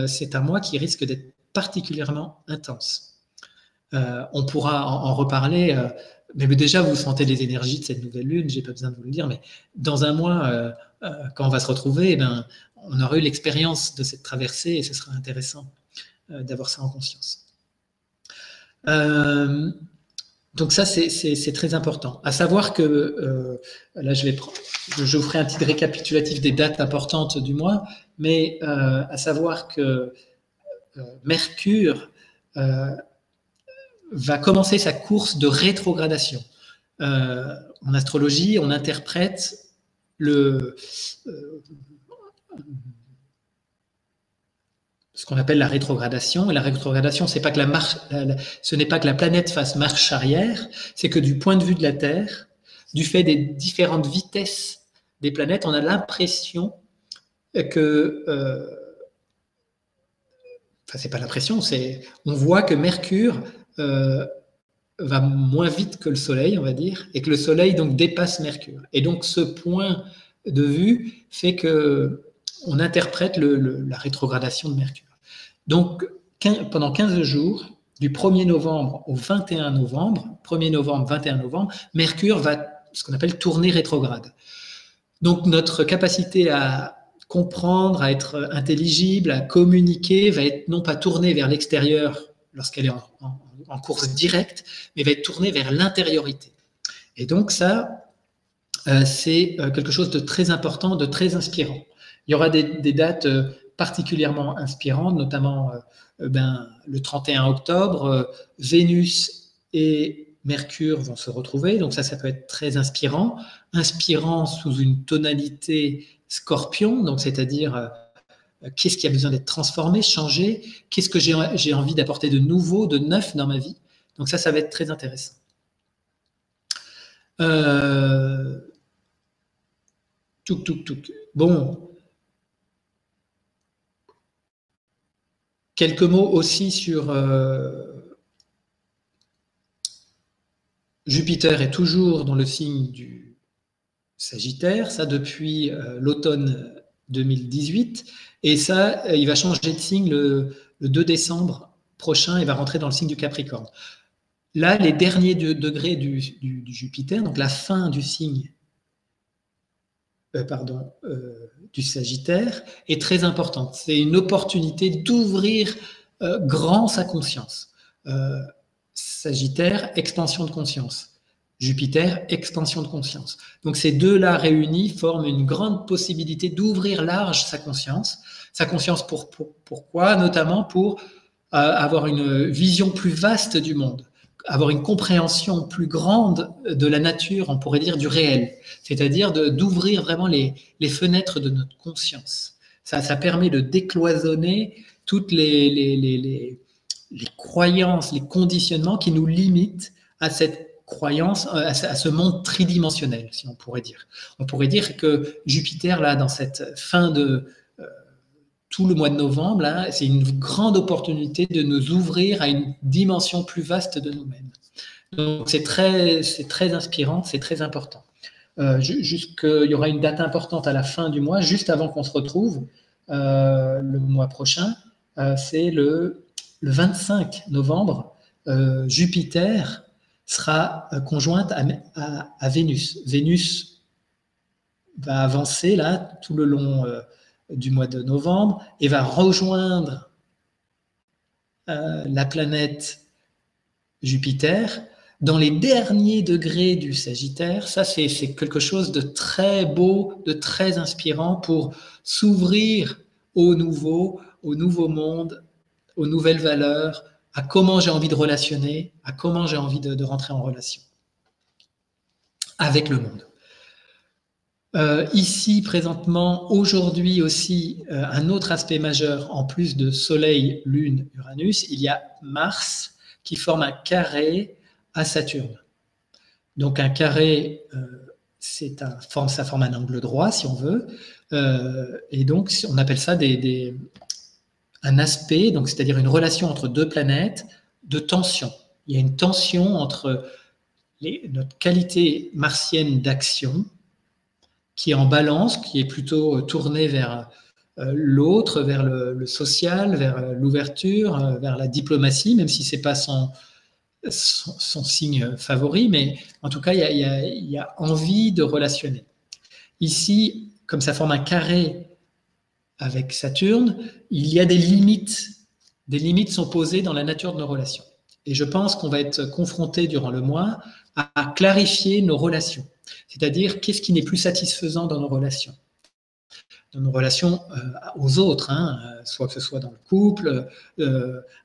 S1: c'est un mois qui risque d'être particulièrement intense. On pourra en reparler, mais déjà vous sentez les énergies de cette nouvelle lune, j'ai pas besoin de vous le dire, mais dans un mois, quand on va se retrouver, eh ben, on aura eu l'expérience de cette traversée et ce sera intéressant d'avoir ça en conscience. Donc ça, c'est très important. À savoir que, là je vous ferai un petit récapitulatif des dates importantes du mois, mais à savoir que Mercure va commencer sa course de rétrogradation. En astrologie, on interprète ce qu'on appelle la rétrogradation. Et la rétrogradation, ce n'est pas que la planète fasse marche arrière, c'est que du point de vue de la Terre, du fait des différentes vitesses des planètes, on a l'impression que... enfin, c'est pas l'impression, on voit que Mercure va moins vite que le Soleil, on va dire, et que le Soleil donc dépasse Mercure. Et donc ce point de vue fait que on interprète la rétrogradation de Mercure. Donc pendant 15 jours, du 1er novembre au 21 novembre, 1er novembre, 21 novembre, Mercure va ce qu'on appelle tourner rétrograde. Donc notre capacité à comprendre, à être intelligible, à communiquer, va être non pas tournée vers l'extérieur lorsqu'elle est en course directe, mais va être tournée vers l'intériorité. Et donc ça, c'est quelque chose de très important, de très inspirant. Il y aura des dates particulièrement inspirantes, notamment le 31 octobre, Vénus et Mercure vont se retrouver, donc ça peut être très inspirant sous une tonalité Scorpion, donc c'est-à-dire qu'est-ce qui a besoin d'être transformé, changé, qu'est-ce que j'ai envie d'apporter de nouveau, de neuf dans ma vie. Donc ça va être très intéressant. Bon. Quelques mots aussi sur Jupiter est toujours dans le signe du Sagittaire, ça depuis l'automne 2018, et ça, il va changer de signe le 2 décembre prochain, il va rentrer dans le signe du Capricorne. Là, les derniers degrés du Jupiter, donc la fin du signe du Sagittaire, est très importante. C'est une opportunité d'ouvrir grand sa conscience. Sagittaire, expansion de conscience. Jupiter, expansion de conscience. Donc ces deux-là réunis forment une grande possibilité d'ouvrir large sa conscience. Sa conscience pourquoi? Notamment pour avoir une vision plus vaste du monde, avoir une compréhension plus grande de la nature, on pourrait dire du réel, c'est-à-dire d'ouvrir vraiment les fenêtres de notre conscience. Ça permet de décloisonner toutes les croyances, les conditionnements qui nous limitent à cette croyance, à ce monde tridimensionnel, si on pourrait dire. On pourrait dire que Jupiter, là, dans cette fin de tout le mois de novembre, là, c'est une grande opportunité de nous ouvrir à une dimension plus vaste de nous-mêmes. Donc c'est très inspirant, c'est très important. Il y aura une date importante à la fin du mois, juste avant qu'on se retrouve le mois prochain, c'est le 25 novembre, Jupiter sera conjointe à Vénus. Vénus va avancer là tout le long du mois de novembre et va rejoindre la planète Jupiter dans les derniers degrés du Sagittaire. Ça, c'est quelque chose de très beau, de très inspirant pour s'ouvrir au nouveau monde, aux nouvelles valeurs, à comment j'ai envie de relationner, à comment j'ai envie de rentrer en relation avec le monde. Ici, présentement, aujourd'hui aussi, un autre aspect majeur, en plus de Soleil, Lune, Uranus, il y a Mars qui forme un carré à Saturne. Donc un carré, ça forme un angle droit, si on veut. Et donc, on appelle ça un aspect, donc c'est-à-dire une relation entre deux planètes de tension. Il y a une tension entre notre qualité martienne d'action qui est en balance, qui est plutôt tournée vers l'autre, vers le social, vers l'ouverture, vers la diplomatie, même si ce n'est pas son signe favori, mais en tout cas, il y a envie de relationner. Ici, comme ça forme un carré avec Saturne, il y a des limites. Des limites sont posées dans la nature de nos relations. Et je pense qu'on va être confronté durant le mois à clarifier nos relations. C'est-à-dire, qu'est-ce qui n'est plus satisfaisant dans nos relations aux autres, hein, soit que ce soit dans le couple,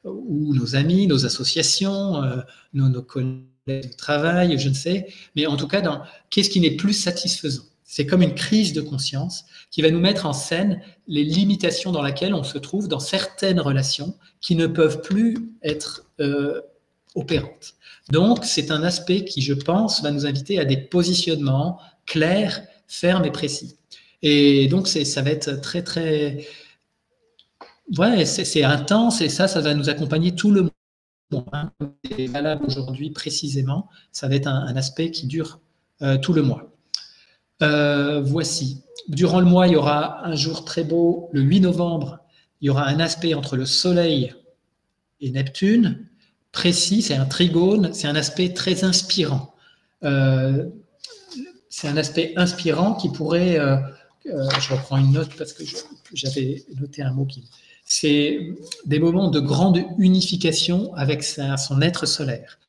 S1: ou nos amis, nos associations, nos collègues de travail, je ne sais, mais en tout cas, qu'est-ce qui n'est plus satisfaisant? C'est comme une crise de conscience qui va nous mettre en scène les limitations dans lesquelles on se trouve dans certaines relations qui ne peuvent plus être opérantes. Donc, c'est un aspect qui, je pense, va nous inviter à des positionnements clairs, fermes et précis. Et donc, ça va être très, très... Ouais, c'est intense et ça va nous accompagner tout le mois. Hein. C'est valable aujourd'hui précisément. Ça va être un aspect qui dure tout le mois. Voici. Durant le mois, il y aura un jour très beau. Le 8 novembre, il y aura un aspect entre le Soleil et Neptune. Précis, c'est un trigone. C'est un aspect très inspirant. C'est un aspect inspirant qui pourrait... je reprends une note parce que j'avais noté un mot qui... C'est des moments de grande unification avec son être solaire.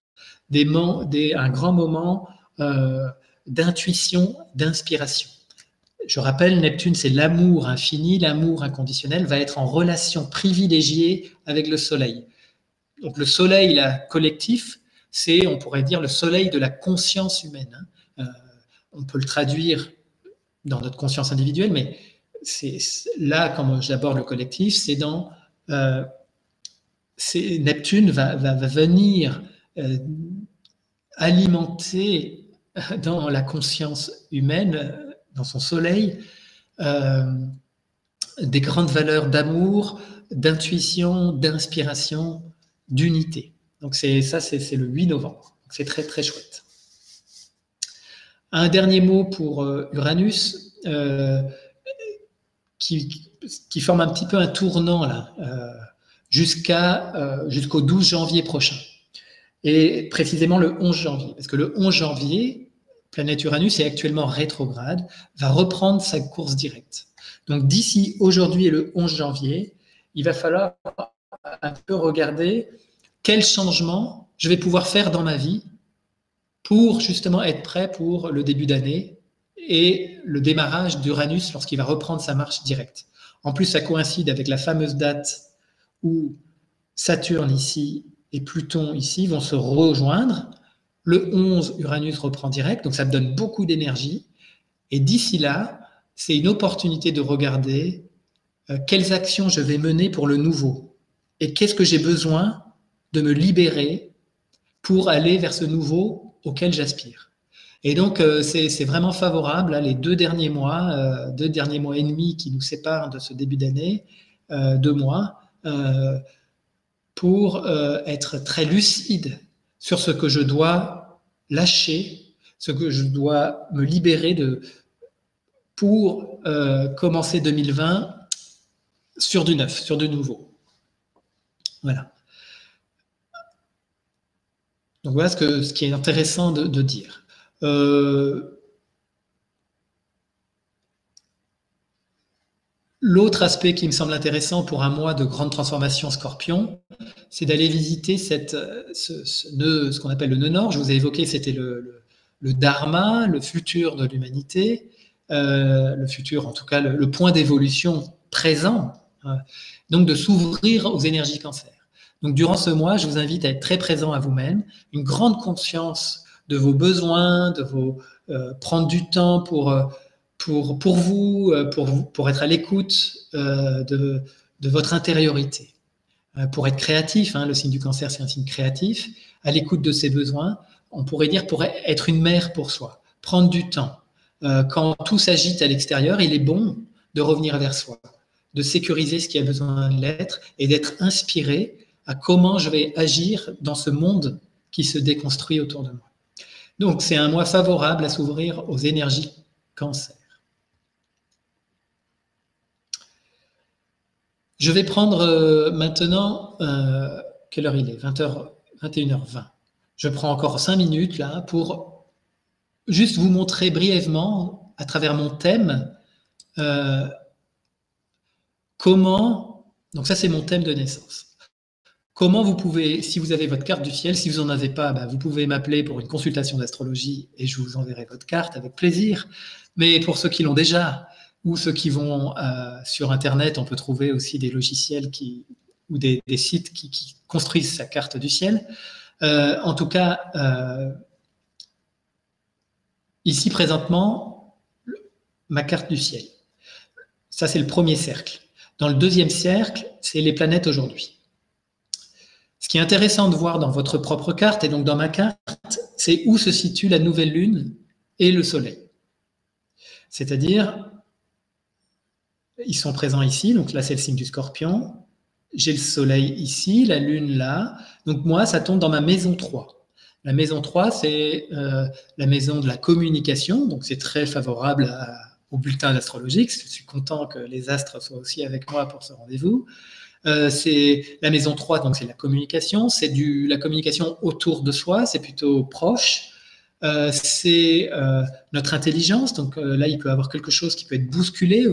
S1: Un grand moment d'intuition, d'inspiration. Je rappelle, Neptune, c'est l'amour infini, l'amour inconditionnel, va être en relation privilégiée avec le Soleil. Donc le Soleil, là, collectif, c'est, on pourrait dire, le Soleil de la conscience humaine. On peut le traduire dans notre conscience individuelle, mais là, quand j'aborde le collectif, c'est Neptune va venir alimenter dans la conscience humaine, dans son soleil, des grandes valeurs d'amour, d'intuition, d'inspiration, d'unité. Donc c'est le 8 novembre. C'est très, très chouette. Un dernier mot pour Uranus, qui forme un petit peu un tournant là, jusqu'au 12 janvier prochain. Et précisément le 11 janvier. Parce que le 11 janvier, planète Uranus est actuellement rétrograde, va reprendre sa course directe. Donc d'ici aujourd'hui et le 11 janvier, il va falloir un peu regarder quel changement je vais pouvoir faire dans ma vie pour justement être prêt pour le début d'année et le démarrage d'Uranus lorsqu'il va reprendre sa marche directe. En plus, ça coïncide avec la fameuse date où Saturne ici et Pluton ici vont se rejoindre. Le 11, Uranus reprend direct, donc ça me donne beaucoup d'énergie. Et d'ici là, c'est une opportunité de regarder quelles actions je vais mener pour le nouveau et qu'est-ce que j'ai besoin de me libérer pour aller vers ce nouveau auquel j'aspire. Et donc, c'est vraiment favorable, là, les 2 derniers mois, 2 derniers mois et demi qui nous séparent de ce début d'année, 2 mois, pour être très lucide sur ce que je dois lâcher, ce que je dois me libérer pour commencer 2020 sur du neuf, sur du nouveau. Voilà. Donc voilà ce qui est intéressant de dire. L'autre aspect qui me semble intéressant pour un mois de grande transformation Scorpion, c'est d'aller visiter ce qu'on appelle le nœud nord. Je vous ai évoqué, c'était le dharma, le futur de l'humanité, le futur, en tout cas, le point d'évolution présent. Donc de s'ouvrir aux énergies cancer. Donc durant ce mois, je vous invite à être très présent à vous-même, une grande conscience de vos besoins, prendre du temps pour vous, pour être à l'écoute de votre intériorité, pour être créatif. Le signe du cancer, c'est un signe créatif, à l'écoute de ses besoins. On pourrait dire pour être une mère pour soi, prendre du temps. Quand tout s'agite à l'extérieur, il est bon de revenir vers soi, de sécuriser ce qui a besoin de l'être et d'être inspiré à comment je vais agir dans ce monde qui se déconstruit autour de moi. Donc, c'est un mois favorable à s'ouvrir aux énergies Cancer. Je vais prendre maintenant, quelle heure il est? 21h20. Je prends encore 5 minutes là pour juste vous montrer brièvement, à travers mon thème, comment, donc ça c'est mon thème de naissance. Comment vous pouvez, si vous avez votre carte du ciel, si vous n'en avez pas, vous pouvez m'appeler pour une consultation d'astrologie et je vous enverrai votre carte avec plaisir. Mais pour ceux qui l'ont déjà, ou ceux qui vont sur Internet, on peut trouver aussi des logiciels ou des sites qui construisent sa carte du ciel. En tout cas, ici présentement, ma carte du ciel. Ça, c'est le premier cercle. Dans le deuxième cercle, c'est les planètes aujourd'hui. Ce qui est intéressant de voir dans votre propre carte, et donc dans ma carte, c'est où se situe la nouvelle lune et le soleil. C'est-à-dire, ils sont présents ici, donc là c'est le signe du Scorpion, j'ai le soleil ici, la lune là, donc moi ça tombe dans ma maison 3. La maison 3, c'est la maison de la communication, donc c'est très favorable au bulletin d'astrologique, je suis content que les astres soient aussi avec moi pour ce rendez-vous. C'est la maison 3, donc c'est la communication, c'est la communication autour de soi, c'est plutôt proche. C'est notre intelligence, donc là il peut y avoir quelque chose qui peut être bousculé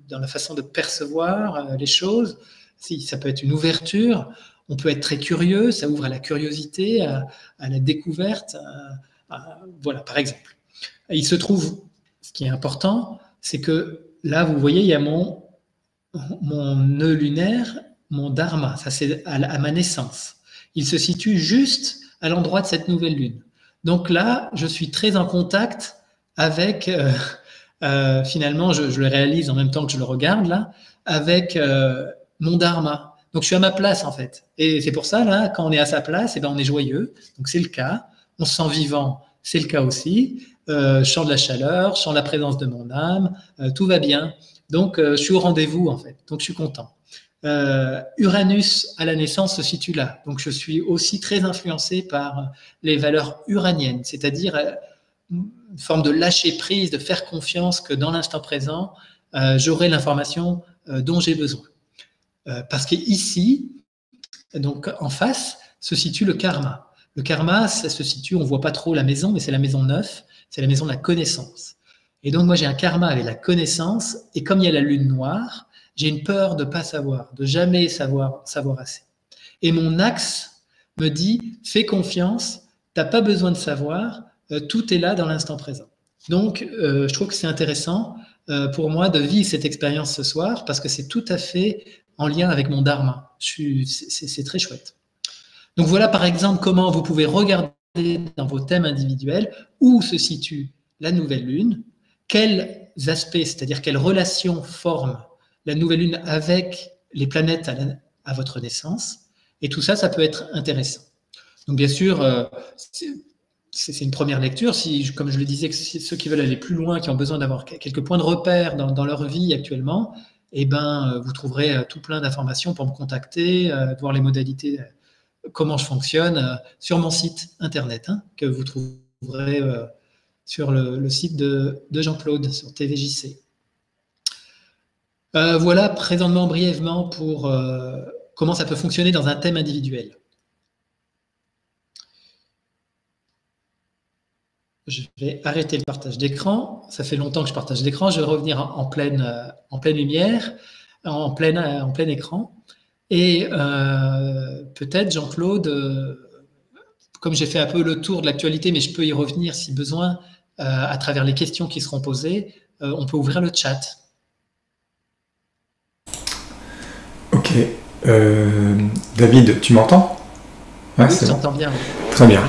S1: dans la façon de percevoir les choses. Ça peut être une ouverture, on peut être très curieux, ça ouvre à la curiosité, à la découverte, voilà par exemple. Il se trouve, ce qui est important, c'est que là vous voyez il y a mon nœud lunaire, mon dharma, ça c'est à ma naissance. Il se situe juste à l'endroit de cette nouvelle lune. Donc là, je suis très en contact avec, finalement, je le réalise en même temps que je le regarde là, avec mon dharma. Donc je suis à ma place en fait. Et c'est pour ça, là, quand on est à sa place, on est joyeux. Donc c'est le cas. On se sent vivant, c'est le cas aussi. Je sens de la chaleur, je sens la présence de mon âme, tout va bien. Donc, je suis au rendez-vous, en fait. Donc, je suis content. Uranus, à la naissance, se situe là. Donc, je suis aussi très influencé par les valeurs uraniennes, c'est-à-dire une forme de lâcher-prise, de faire confiance que dans l'instant présent, j'aurai l'information dont j'ai besoin. Parce qu'ici, donc en face, se situe le karma. Le karma, ça se situe, on ne voit pas trop la maison, mais c'est la maison 9, c'est la maison de la connaissance. Et donc, moi, j'ai un karma avec la connaissance, et comme il y a la lune noire, j'ai une peur de ne pas savoir, de jamais savoir assez. Et mon axe me dit, fais confiance, tu n'as pas besoin de savoir, tout est là dans l'instant présent. Donc, je trouve que c'est intéressant pour moi de vivre cette expérience ce soir, parce que c'est tout à fait en lien avec mon dharma. C'est très chouette. Donc voilà, par exemple, comment vous pouvez regarder dans vos thèmes individuels où se situe la nouvelle lune, quels aspects, c'est-à-dire quelles relations forment la nouvelle lune avec les planètes à votre naissance, et tout ça, ça peut être intéressant. Donc bien sûr, c'est une première lecture, comme je le disais, ceux qui veulent aller plus loin, qui ont besoin d'avoir quelques points de repère dans leur vie actuellement, vous trouverez tout plein d'informations pour me contacter, voir les modalités, comment je fonctionne, sur mon site internet, que vous trouverez sur le site de Jean-Claude, sur TVJC. Voilà, présentement, brièvement, pour comment ça peut fonctionner dans un thème individuel. Je vais arrêter le partage d'écran. Ça fait longtemps que je partage l'écran. Je vais revenir en pleine lumière, en plein écran. Et peut-être, Jean-Claude, comme j'ai fait un peu le tour de l'actualité, mais je peux y revenir si besoin, à travers les questions qui seront posées, on peut ouvrir le chat.
S2: Ok. David, tu m'entends?
S1: Oui, je t'entends bien.
S2: Très bien.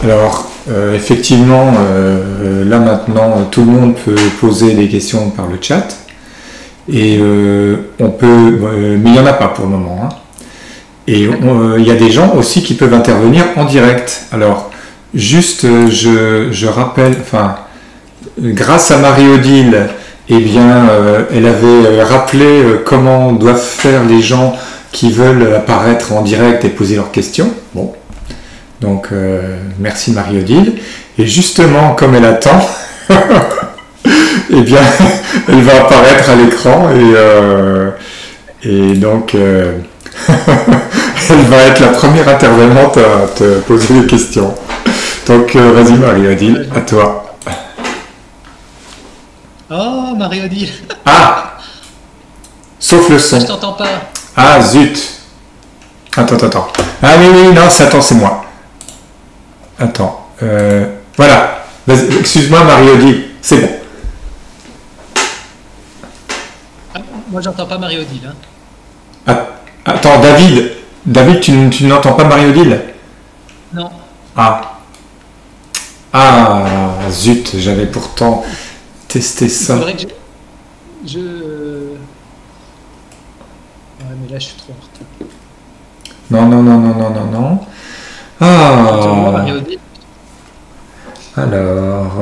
S2: Alors, effectivement, là maintenant, tout le monde peut poser des questions par le chat. Et on peut, mais il n'y en a pas pour le moment. Et il y a des gens aussi qui peuvent intervenir en direct. Alors, juste, je rappelle, grâce à Marie-Odile eh bien, elle avait rappelé comment doivent faire les gens qui veulent apparaître en direct et poser leurs questions. Bon, donc merci Marie-Odile. Et justement, comme elle attend, eh bien, elle va apparaître à l'écran et donc elle va être la première intervenante à te poser des questions. Donc vas-y Marie-Odile, à toi.
S1: Oh Marie-Odile.
S2: Ah, sauf le son.
S1: Je t'entends pas.
S2: Ah zut. Attends. Ah oui, non, c'est moi. Attends. Voilà. Excuse-moi Marie-Odile, c'est bon.
S1: Ah, moi j'entends pas Marie-Odile. Hein.
S2: Ah, attends, David, tu n'entends pas Marie-Odile?
S1: Non.
S2: Ah, zut, j'avais pourtant testé ça.
S1: Il faudrait que je... Ouais, mais là je suis trop en retard.
S2: Non. Ah. Alors,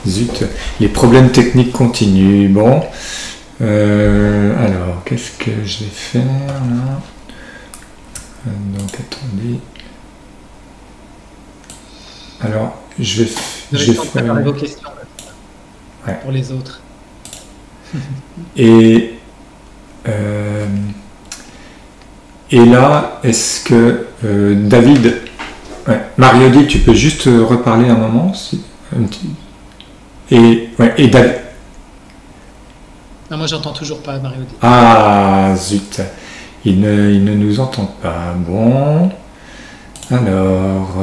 S2: zut, les problèmes techniques continuent. Bon, alors, qu'est-ce que je vais faire là? Donc, attendez. Alors, je vais
S1: faire vos questions ouais. Pour les autres.
S2: Et là, est-ce que David, Marie-Odile, tu peux juste reparler un moment et David.
S1: Non, moi j'entends toujours pas Marie-Odile.
S2: Ah zut, il ne nous entend pas. Bon, alors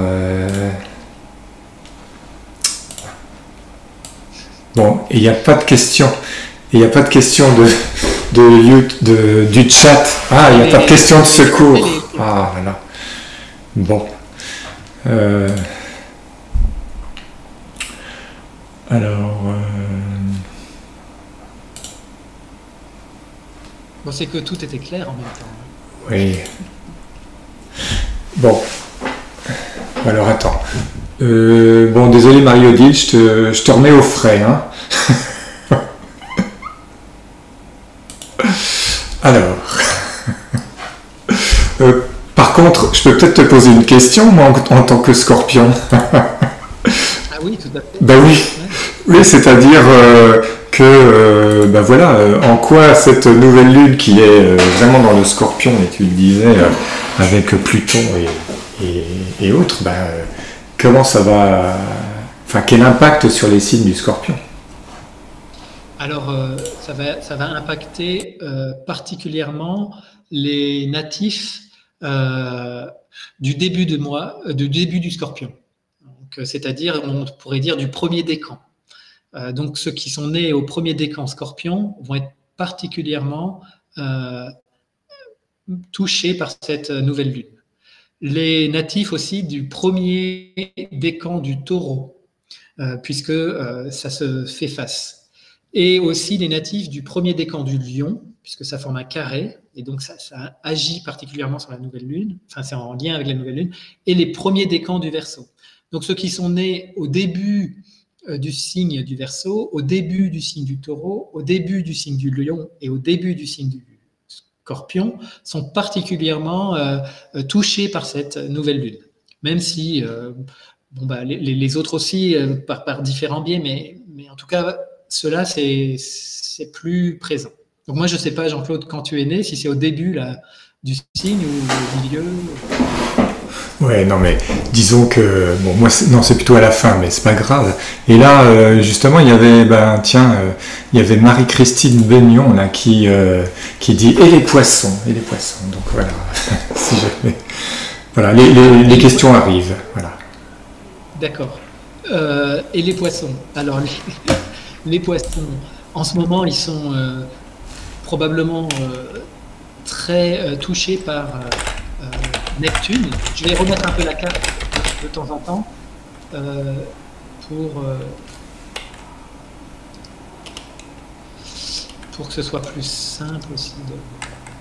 S2: bon, il n'y a pas de question. Il n'y a pas de question du chat. Ah, il n'y a pas de question de secours. Ah, voilà. Bon. Alors...
S1: Bon, c'est que tout était clair en même temps.
S2: Oui. Bon. Alors, attends. Bon, désolé Marie-Odile, je te remets au frais, hein. Alors, par contre, je peux peut-être te poser une question, moi, en tant que scorpion.
S1: Ah oui, tout à fait.
S2: Ben oui, oui, c'est-à-dire que, ben voilà, en quoi cette nouvelle lune qui est vraiment dans le scorpion, et tu le disais, avec Pluton et autres, ben, comment ça va, enfin, quel impact sur les signes du scorpion?
S1: Alors, ça va impacter particulièrement les natifs du début du Scorpion. C'est-à-dire, on pourrait dire du premier décan. Donc, ceux qui sont nés au premier décan Scorpion vont être particulièrement touchés par cette nouvelle lune. Les natifs aussi du premier décan du Taureau, puisque ça se fait face. Et aussi les natifs du premier décan du Lion, puisque ça forme un carré, et donc ça agit particulièrement sur la nouvelle lune, enfin c'est en lien avec la nouvelle lune, et les premiers décans du Verseau. Donc ceux qui sont nés au début du signe du Verseau, au début du signe du Taureau, au début du signe du Lion et au début du signe du Scorpion sont particulièrement touchés par cette nouvelle lune. Même si bon, bah, les autres aussi par différents biais, mais en tout cas cela, c'est plus présent. Donc moi, je ne sais pas, Jean-Claude, quand tu es né, si c'est au début là, du signe ou au milieu.
S2: Ouais, non, mais disons que, bon, moi, non, c'est plutôt à la fin, mais c'est pas grave. Et là, justement, il y avait, il y avait Marie-Christine Baignon, là, qui dit, et les poissons. Donc voilà, si jamais. Voilà, les questions arrivent, voilà.
S1: D'accord. Et les poissons. Alors, les poissons, en ce moment, ils sont probablement très touchés par Neptune. Je vais remettre un peu la carte de temps en temps pour que ce soit plus simple aussi, que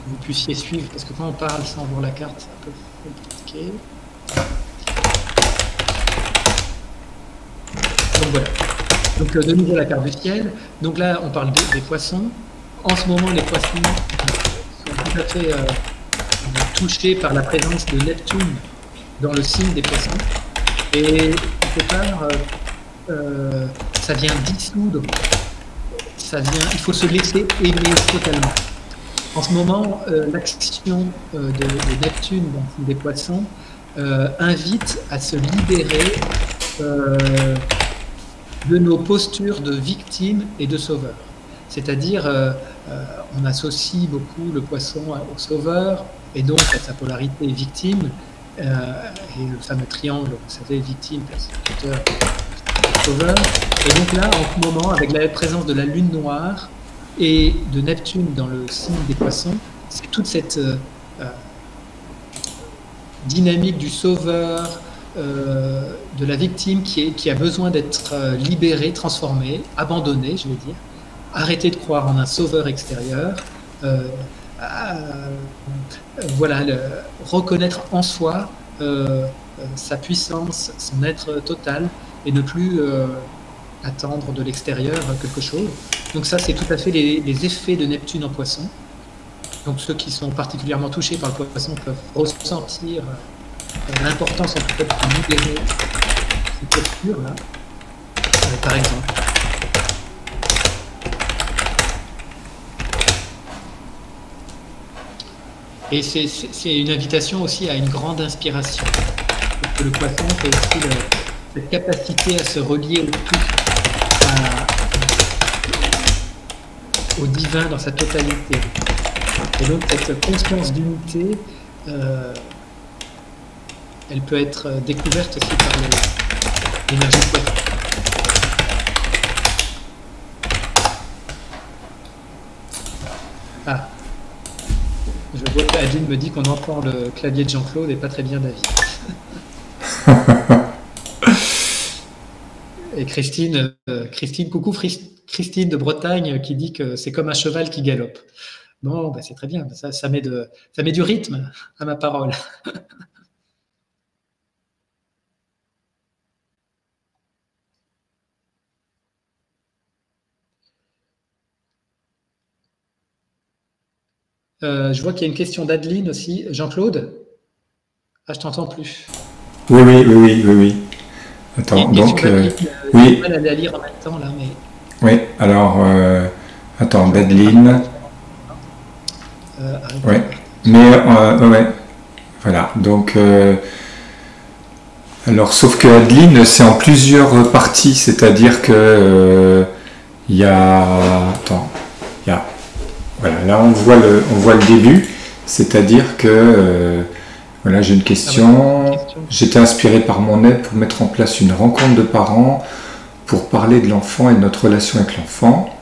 S1: vous puissiez suivre, parce que quand on parle sans voir la carte, c'est un peu compliqué. voilà. Donc de nouveau la carte du ciel. Donc là, on parle des poissons. En ce moment, les poissons sont tout à fait touchés par la présence de Neptune dans le signe des poissons. Et quelque part, ça vient dissoudre. Il faut se laisser aimer totalement. En ce moment, l'action de Neptune dans le signe des poissons invite à se libérer de nos postures de victime et de sauveur. C'est-à-dire, on associe beaucoup le poisson au sauveur, et donc à sa polarité victime, et le fameux triangle, vous savez, victime, persécuteur, sauveur. Et donc là, en ce moment, avec la présence de la lune noire et de Neptune dans le signe des poissons, c'est toute cette dynamique du sauveur, de la victime qui a besoin d'être libérée, transformée, abandonnée, je veux dire, arrêter de croire en un sauveur extérieur, voilà, reconnaître en soi sa puissance, son être total, et ne plus attendre de l'extérieur quelque chose. Donc ça, c'est tout à fait les effets de Neptune en Poisson. Donc ceux qui sont particulièrement touchés par le Poisson peuvent ressentir l'importance en tout cas de libérer cette posture-là, par exemple. Et c'est une invitation aussi à une grande inspiration. Parce que le Poisson, c'est aussi cette capacité à se relier au tout, au divin dans sa totalité. Et donc cette conscience d'unité, elle peut être découverte aussi par l'énergie du Poisson. Ah, je vois qu'Adeline me dit qu'on entend le clavier de Jean-Claude et pas très bien David. Et Christine, coucou Christine de Bretagne qui dit que c'est comme un cheval qui galope. Bon, bah c'est très bien, ça met du rythme à ma parole. Je vois qu'il y a une question d'Adeline aussi. Jean-Claude? Ah, je t'entends plus.
S2: Oui. Attends, donc...
S1: oui. Elle allait à lire en même temps, là, mais...
S2: Oui, alors... attends, d'Adeline... oui, mais... ouais, voilà, donc... alors, sauf que Adeline, c'est en plusieurs parties, c'est-à-dire que... il y a... Attends, il y a... Voilà, là on voit le début, c'est-à-dire que voilà, j'ai une question. J'étais inspiré par mon aide pour mettre en place une rencontre de parents pour parler de l'enfant et de notre relation avec l'enfant.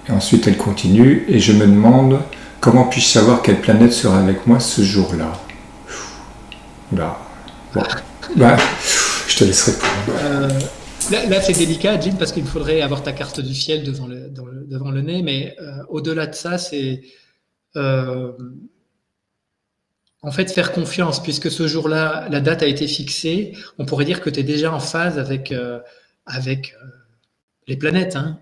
S2: Et ensuite elle continue et je me demande comment puis-je savoir quelle planète sera avec moi ce jour-là. Là, bon, bah, je te laisserai répondre.
S1: Là, c'est délicat, Jean, parce qu'il faudrait avoir ta carte du ciel devant le nez, mais au-delà de ça, c'est en fait faire confiance, puisque ce jour-là, la date a été fixée. On pourrait dire que tu es déjà en phase avec les planètes. Hein.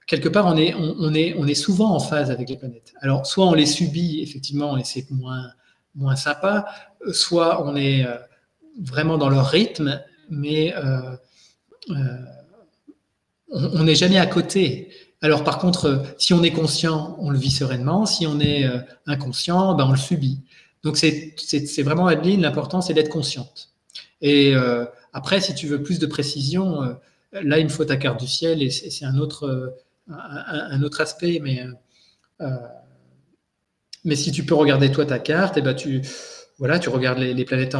S1: Quelque part, on est souvent en phase avec les planètes. Alors, soit on les subit, effectivement, et c'est moins sympa, soit on est vraiment dans leur rythme, mais... on n'est jamais à côté. Alors par contre, si on est conscient, on le vit sereinement. Si on est inconscient, ben, on le subit. Donc c'est vraiment, Adeline, l'important c'est d'être consciente. Et après, si tu veux plus de précision, là il me faut ta carte du ciel et c'est un autre aspect. Mais si tu peux regarder toi ta carte, et ben tu regardes les planètes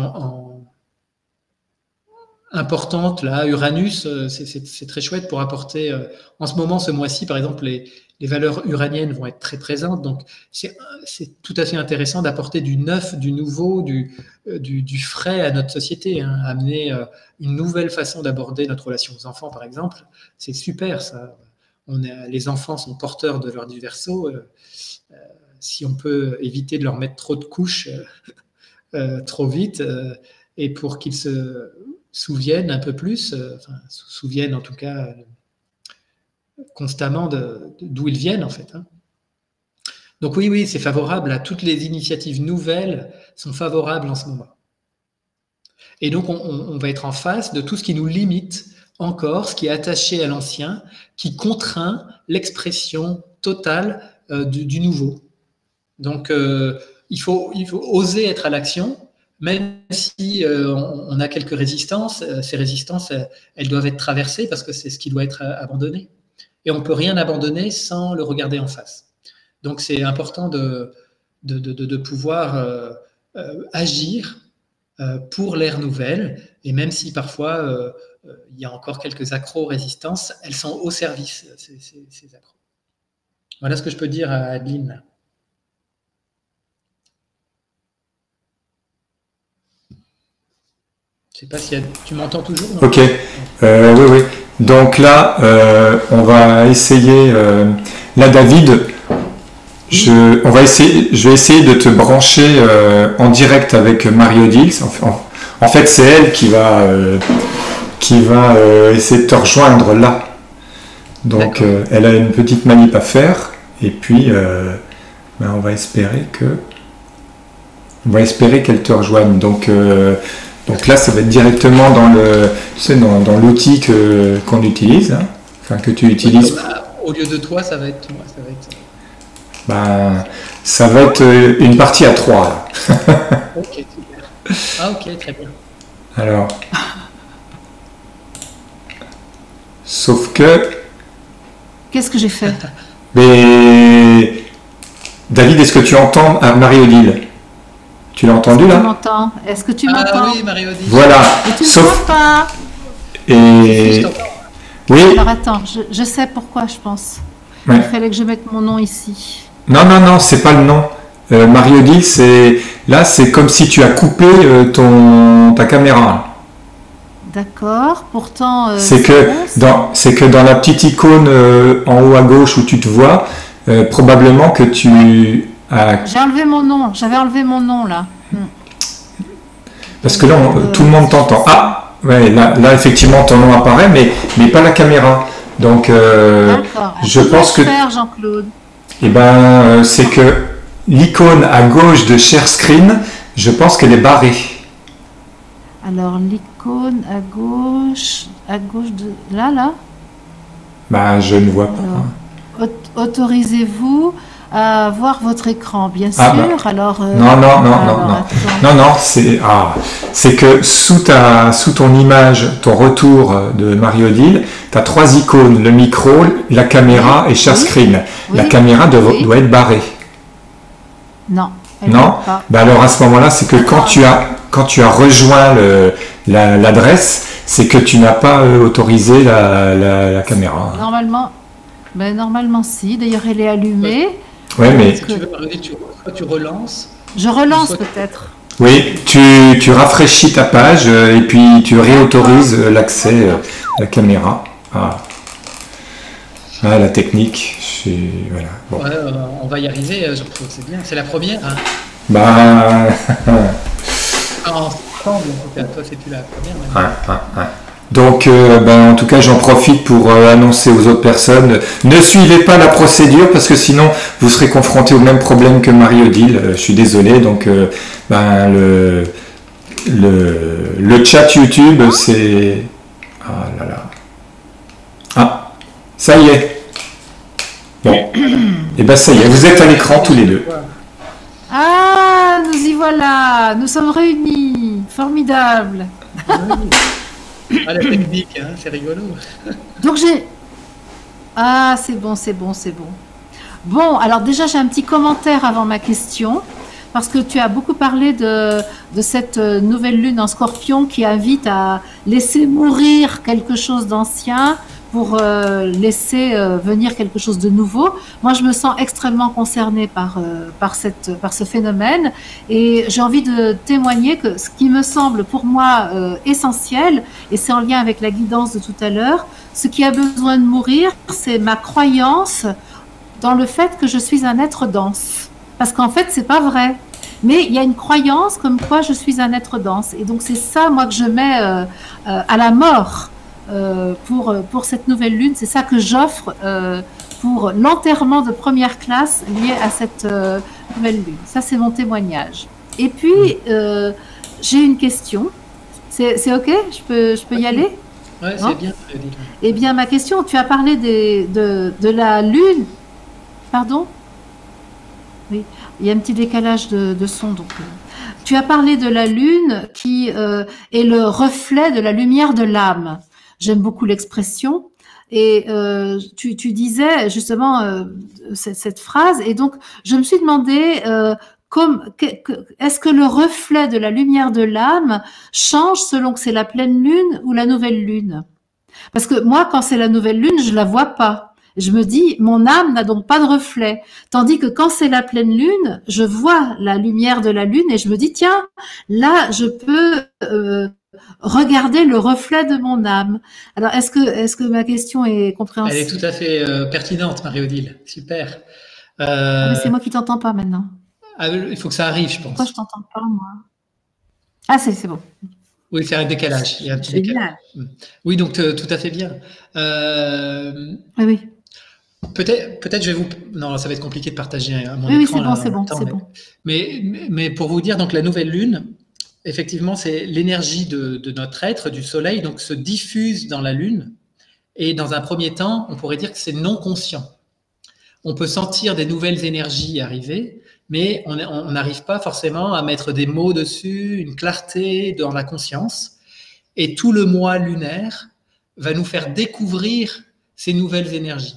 S1: importante, là, Uranus, c'est très chouette pour apporter, en ce moment, ce mois-ci, par exemple, les valeurs uraniennes vont être très présentes, donc c'est tout à fait intéressant d'apporter du neuf, du nouveau, du frais à notre société, hein, amener une nouvelle façon d'aborder notre relation aux enfants, par exemple, c'est super, ça. Les enfants sont porteurs de leur du Verseau, si on peut éviter de leur mettre trop de couches trop vite, et pour qu'ils souviennent un peu plus, enfin, souviennent en tout cas constamment d'où ils viennent en fait. Hein. Donc oui, c'est favorable à toutes les initiatives nouvelles sont favorables en ce moment. Et donc on va être en face de tout ce qui nous limite encore, ce qui est attaché à l'ancien, qui contraint l'expression totale du nouveau. Donc il faut oser être à l'action, même si on a quelques résistances. Ces résistances, elles doivent être traversées parce que c'est ce qui doit être abandonné. Et on ne peut rien abandonner sans le regarder en face. Donc c'est important de pouvoir agir pour l'ère nouvelle, et même si parfois il y a encore quelques accros-résistances, elles sont au service, ces accros. Voilà ce que je peux dire à Adeline. Je ne sais pas si tu m'entends toujours. Non?
S2: Ok, oui. Donc là, on va essayer. Là, David, je vais essayer de te brancher en direct avec Marie-Odile. En fait, c'est elle qui va essayer de te rejoindre là. Donc, elle a une petite manip à faire. Et puis, on va espérer qu'elle te rejoigne. Donc là, ça va être directement dans l'outil qu'on utilise, hein, enfin que tu utilises.
S1: Au lieu de toi, ça va être moi.
S2: Ça va être une partie à 3. Là.
S1: Ok, super. Ah ok, très bien.
S2: Alors, sauf que.
S3: Qu'est-ce que j'ai fait?
S2: Mais David, est-ce que tu entends Marie-Odile? Tu l'as entendu là?
S3: Est-ce que tu m'entends?
S1: Ah oui, Marie-Odile.
S2: Voilà.
S3: Et tu sauf pas.
S2: Et oui.
S3: Alors attends, je sais pourquoi je pense.
S2: Ouais.
S3: Il fallait que je mette mon nom ici.
S2: Non, c'est pas le nom. Marie-Odile, c'est comme si tu as coupé ta caméra.
S3: D'accord. Pourtant.
S2: C'est que dans la petite icône en haut à gauche où tu te vois, probablement que tu as.
S3: J'ai enlevé mon nom. J'avais enlevé mon nom là.
S2: Parce que là, tout le monde t'entend. Ah, ouais, là effectivement ton nom apparaît, mais pas la caméra. Donc, je pense que.
S3: Faire, Jean-Claude.
S2: Eh ben, c'est que l'icône à gauche de Share Screen, je pense qu'elle est barrée.
S3: Alors, l'icône à gauche de là.
S2: Je ne vois pas.
S3: Autorisez-vous à voir votre écran, bien sûr. Alors,
S2: non, c'est que sous ton image, ton retour de Marie-Odile, tu as 3 icônes, le micro, la caméra et Share Screen.
S3: Oui.
S2: La caméra doit être barrée.
S3: Non.
S2: Non. Alors à ce moment-là, c'est que quand tu as rejoint l'adresse, c'est que tu n'as pas autorisé la caméra.
S3: Normalement si. D'ailleurs, elle est allumée.
S2: Oui, mais
S1: tu relances.
S3: Je relance peut-être.
S2: Oui, tu rafraîchis ta page et puis tu réautorises l'accès à la caméra. La technique, voilà. Bon.
S1: Ouais, on va y arriver, Jean-Claude, c'est bien. C'est la première. Hein. Ensemble, toi, c'est plus la première.
S2: Donc, en tout cas, j'en profite pour annoncer aux autres personnes, ne suivez pas la procédure parce que sinon, vous serez confrontés au même problème que Marie-Odile. Je suis désolé. Donc, le chat YouTube, c'est... Ah là là. Ah, ça y est. Bon. Et ça y est, vous êtes à l'écran tous les deux.
S3: Ah, nous y voilà. Nous sommes réunis. Formidable.
S1: La technique, hein, c'est rigolo.
S3: Donc c'est bon. Bon, alors déjà j'ai un petit commentaire avant ma question, parce que tu as beaucoup parlé de cette nouvelle lune en Scorpion qui invite à laisser mourir quelque chose d'ancien pour laisser venir quelque chose de nouveau. Moi, je me sens extrêmement concernée par ce phénomène et j'ai envie de témoigner que ce qui me semble pour moi essentiel, et c'est en lien avec la guidance de tout à l'heure, ce qui a besoin de mourir, c'est ma croyance dans le fait que je suis un être dense. Parce qu'en fait, c'est pas vrai. Mais il y a une croyance comme quoi je suis un être dense. Et donc c'est ça, moi, que je mets à la mort pour cette nouvelle lune. C'est ça que j'offre pour l'enterrement de première classe lié à cette nouvelle lune. Ça, c'est mon témoignage. Et puis, j'ai une question. C'est OK? Je peux y aller?
S1: Oui, c'est bien.
S3: Eh bien, ma question, tu as parlé de la lune. Pardon? Oui, il y a un petit décalage de son. Donc, tu as parlé de la lune qui est le reflet de la lumière de l'âme. J'aime beaucoup l'expression. Et tu disais justement cette phrase. Et donc, je me suis demandé est-ce que le reflet de la lumière de l'âme change selon que c'est la pleine lune ou la nouvelle lune? Parce que moi, quand c'est la nouvelle lune, je la vois pas. Je me dis, mon âme n'a donc pas de reflet. Tandis que quand c'est la pleine lune, je vois la lumière de la lune et je me dis, tiens, là, je peux regarder le reflet de mon âme. Alors, est-ce que ma question est compréhensible?
S1: Elle est tout à fait pertinente, Marie-Odile. Super.
S3: Mais c'est moi qui t'entends pas maintenant.
S1: Il faut que ça arrive, je pense.
S3: Pourquoi je t'entends pas, moi? Ah, c'est bon.
S1: Oui, c'est un décalage. Il y a un petit décalage. Oui, donc tout à fait bien.
S3: Oui.
S1: Peut-être je vais vous... Non, ça va être compliqué de partager mon
S3: écran. Oui, c'est bon.
S1: Mais pour vous dire, donc la nouvelle lune, effectivement, c'est l'énergie de notre être, du soleil, donc se diffuse dans la lune. Et dans un premier temps, on pourrait dire que c'est non conscient. On peut sentir des nouvelles énergies arriver, mais on n'arrive pas forcément à mettre des mots dessus, une clarté dans la conscience. Et tout le mois lunaire va nous faire découvrir ces nouvelles énergies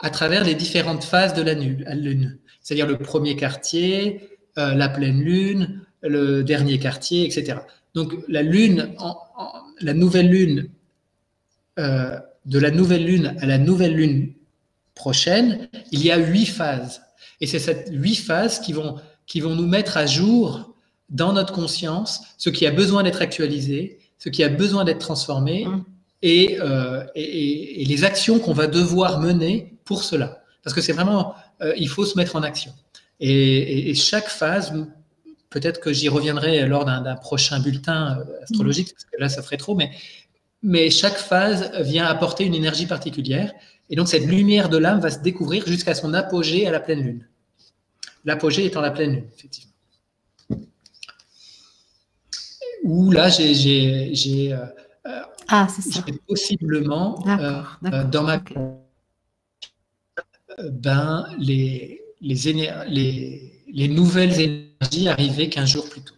S1: à travers les différentes phases de la lune. C'est-à-dire le premier quartier, la pleine lune, le dernier quartier, etc. Donc la lune, la nouvelle lune, de la nouvelle lune à la nouvelle lune prochaine, il y a 8 phases. Et c'est ces 8 phases qui vont nous mettre à jour dans notre conscience ce qui a besoin d'être actualisé, ce qui a besoin d'être transformé et les actions qu'on va devoir mener pour cela. Parce que c'est vraiment, il faut se mettre en action. Et chaque phase, peut-être que j'y reviendrai lors d'un prochain bulletin astrologique, parce que là, ça ferait trop, mais chaque phase vient apporter une énergie particulière. Et donc, cette lumière de l'âme va se découvrir jusqu'à son apogée à la pleine lune. L'apogée étant la pleine lune, effectivement. Où là, j'ai possiblement, dans ma les nouvelles énergies arrivaient 15 jours plus tôt.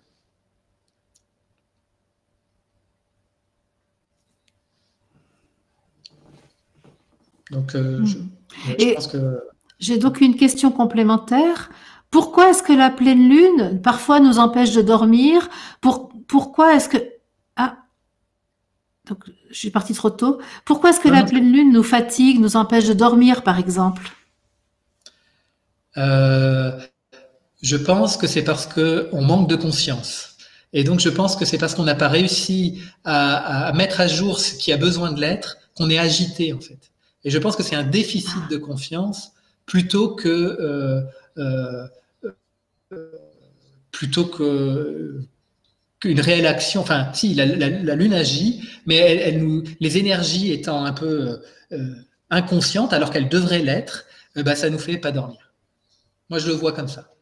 S1: Donc, je pense que...
S3: J'ai donc une question complémentaire. Pourquoi est-ce que la pleine lune, parfois, nous empêche de dormir? Pourquoi est-ce que... Ah, donc je suis partie trop tôt. Pourquoi est-ce que la pleine lune nous fatigue, nous empêche de dormir, par exemple?
S1: Je pense que c'est parce qu'on manque de conscience. Et donc, je pense que c'est parce qu'on n'a pas réussi à mettre à jour ce qui a besoin de l'être, qu'on est agité, en fait. Et je pense que c'est un déficit de confiance plutôt qu'une réelle action. Enfin, si, la Lune agit, mais les énergies étant un peu inconscientes, alors qu'elles devraient l'être, ça nous fait pas dormir. Moi, je le vois comme ça.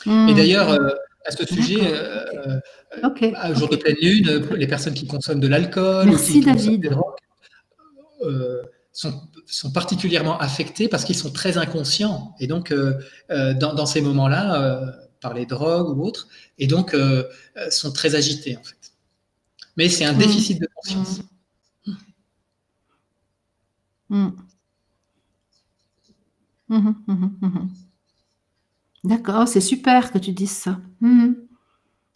S1: Et d'ailleurs, à ce sujet, à jour de pleine lune, les personnes qui consomment de l'alcool ou qui consomment des drogues sont particulièrement affectées parce qu'ils sont très inconscients. Et donc, dans ces moments-là, par les drogues ou autres, et donc sont très agités, en fait. Mais c'est un déficit de conscience.
S3: D'accord, c'est super que tu dises ça.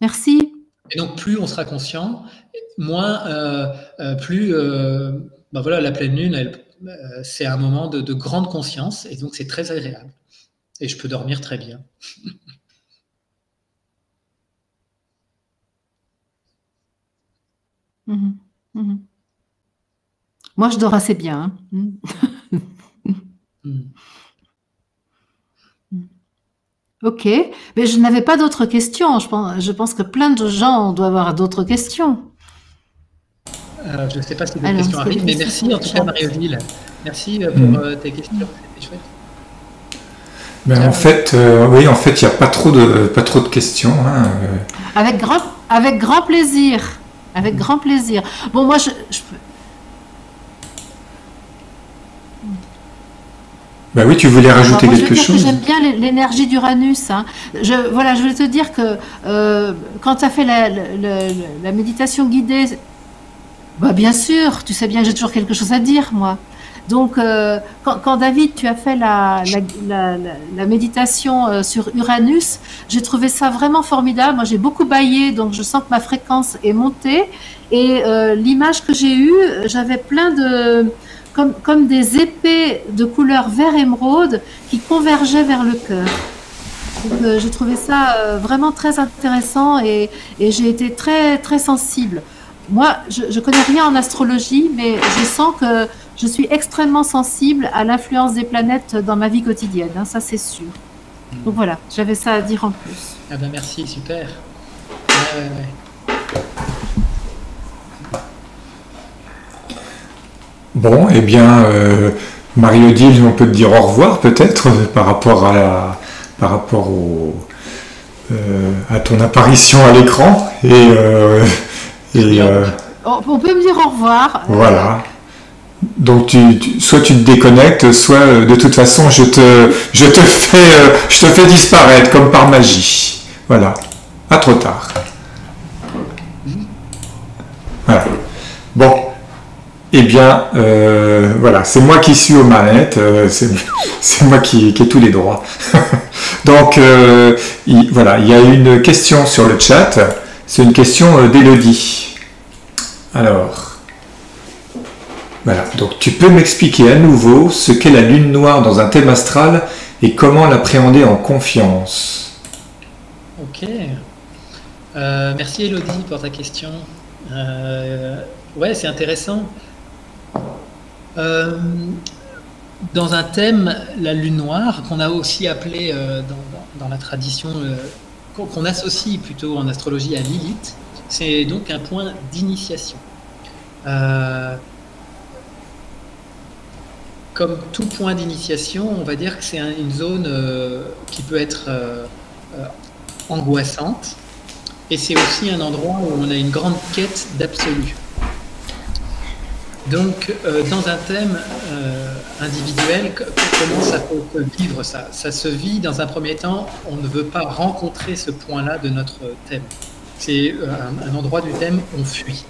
S3: Merci.
S1: Et donc, plus on sera conscient, moins, plus, voilà, la pleine lune, c'est un moment de grande conscience, et donc c'est très agréable. Et je peux dormir très bien.
S3: Moi, je dors assez bien. Ok, mais je n'avais pas d'autres questions. Je pense que plein de gens doivent avoir d'autres questions.
S1: Je ne sais pas si d'autres
S3: Alors,
S1: questions
S3: est-ce qu'il y a
S1: arrivent,
S3: des
S1: mais
S3: questions
S1: merci
S3: sur
S1: en
S3: le
S1: tout
S3: chat?
S1: cas Marie-Odile. Merci pour tes questions, c'était chouette.
S2: Ben, en fait, oui, en fait, il n'y a pas trop de questions. Hein.
S3: Avec grand plaisir. Avec grand plaisir. Bon, moi,
S2: Ben oui, tu voulais rajouter
S3: moi, je
S2: quelque
S3: veux dire que
S2: chose?
S3: j'aime bien l'énergie d'Uranus. Hein. Voilà, je voulais te dire que quand tu as fait la méditation guidée, bah, bien sûr, tu sais bien que j'ai toujours quelque chose à dire, moi. Donc, quand David, tu as fait la méditation sur Uranus, j'ai trouvé ça vraiment formidable. Moi, j'ai beaucoup bâillé, donc je sens que ma fréquence est montée. Et l'image que j'ai eue, j'avais plein de... Comme des épées de couleur vert émeraude qui convergeaient vers le cœur. Donc, j'ai trouvé ça vraiment très intéressant et j'ai été très, très sensible. Moi, je connais rien en astrologie, mais je sens que je suis extrêmement sensible à l'influence des planètes dans ma vie quotidienne, hein, ça c'est sûr. Donc voilà, j'avais ça à dire en plus.
S1: Ah ben merci, super. Ouais.
S2: Bon, eh bien, Marie-Odile, on peut te dire au revoir peut-être par rapport à ton apparition à l'écran
S3: On peut me dire au revoir.
S2: Voilà. Donc soit tu te déconnectes, soit de toute façon je te fais disparaître comme par magie. Voilà. Pas trop tard. Voilà. Bon. Eh bien, voilà, c'est moi qui suis aux manettes, c'est moi qui ai tous les droits. Donc, voilà, il y a une question sur le chat, c'est une question d'Élodie. Alors, voilà, donc tu peux m'expliquer à nouveau ce qu'est la lune noire dans un thème astral et comment l'appréhender en confiance.
S1: Ok. Merci Élodie pour ta question. Ouais, c'est intéressant. Dans un thème, la lune noire, qu'on a aussi appelé dans la tradition, qu'on associe plutôt en astrologie à Lilith, c'est donc un point d'initiation. Comme tout point d'initiation, on va dire que c'est une zone qui peut être angoissante, et c'est aussi un endroit où on a une grande quête d'absolu. Donc, dans un thème individuel, comment ça peut vivre ça? Ça se vit dans un premier temps, on ne veut pas rencontrer ce point-là de notre thème. C'est un endroit du thème, on fuit.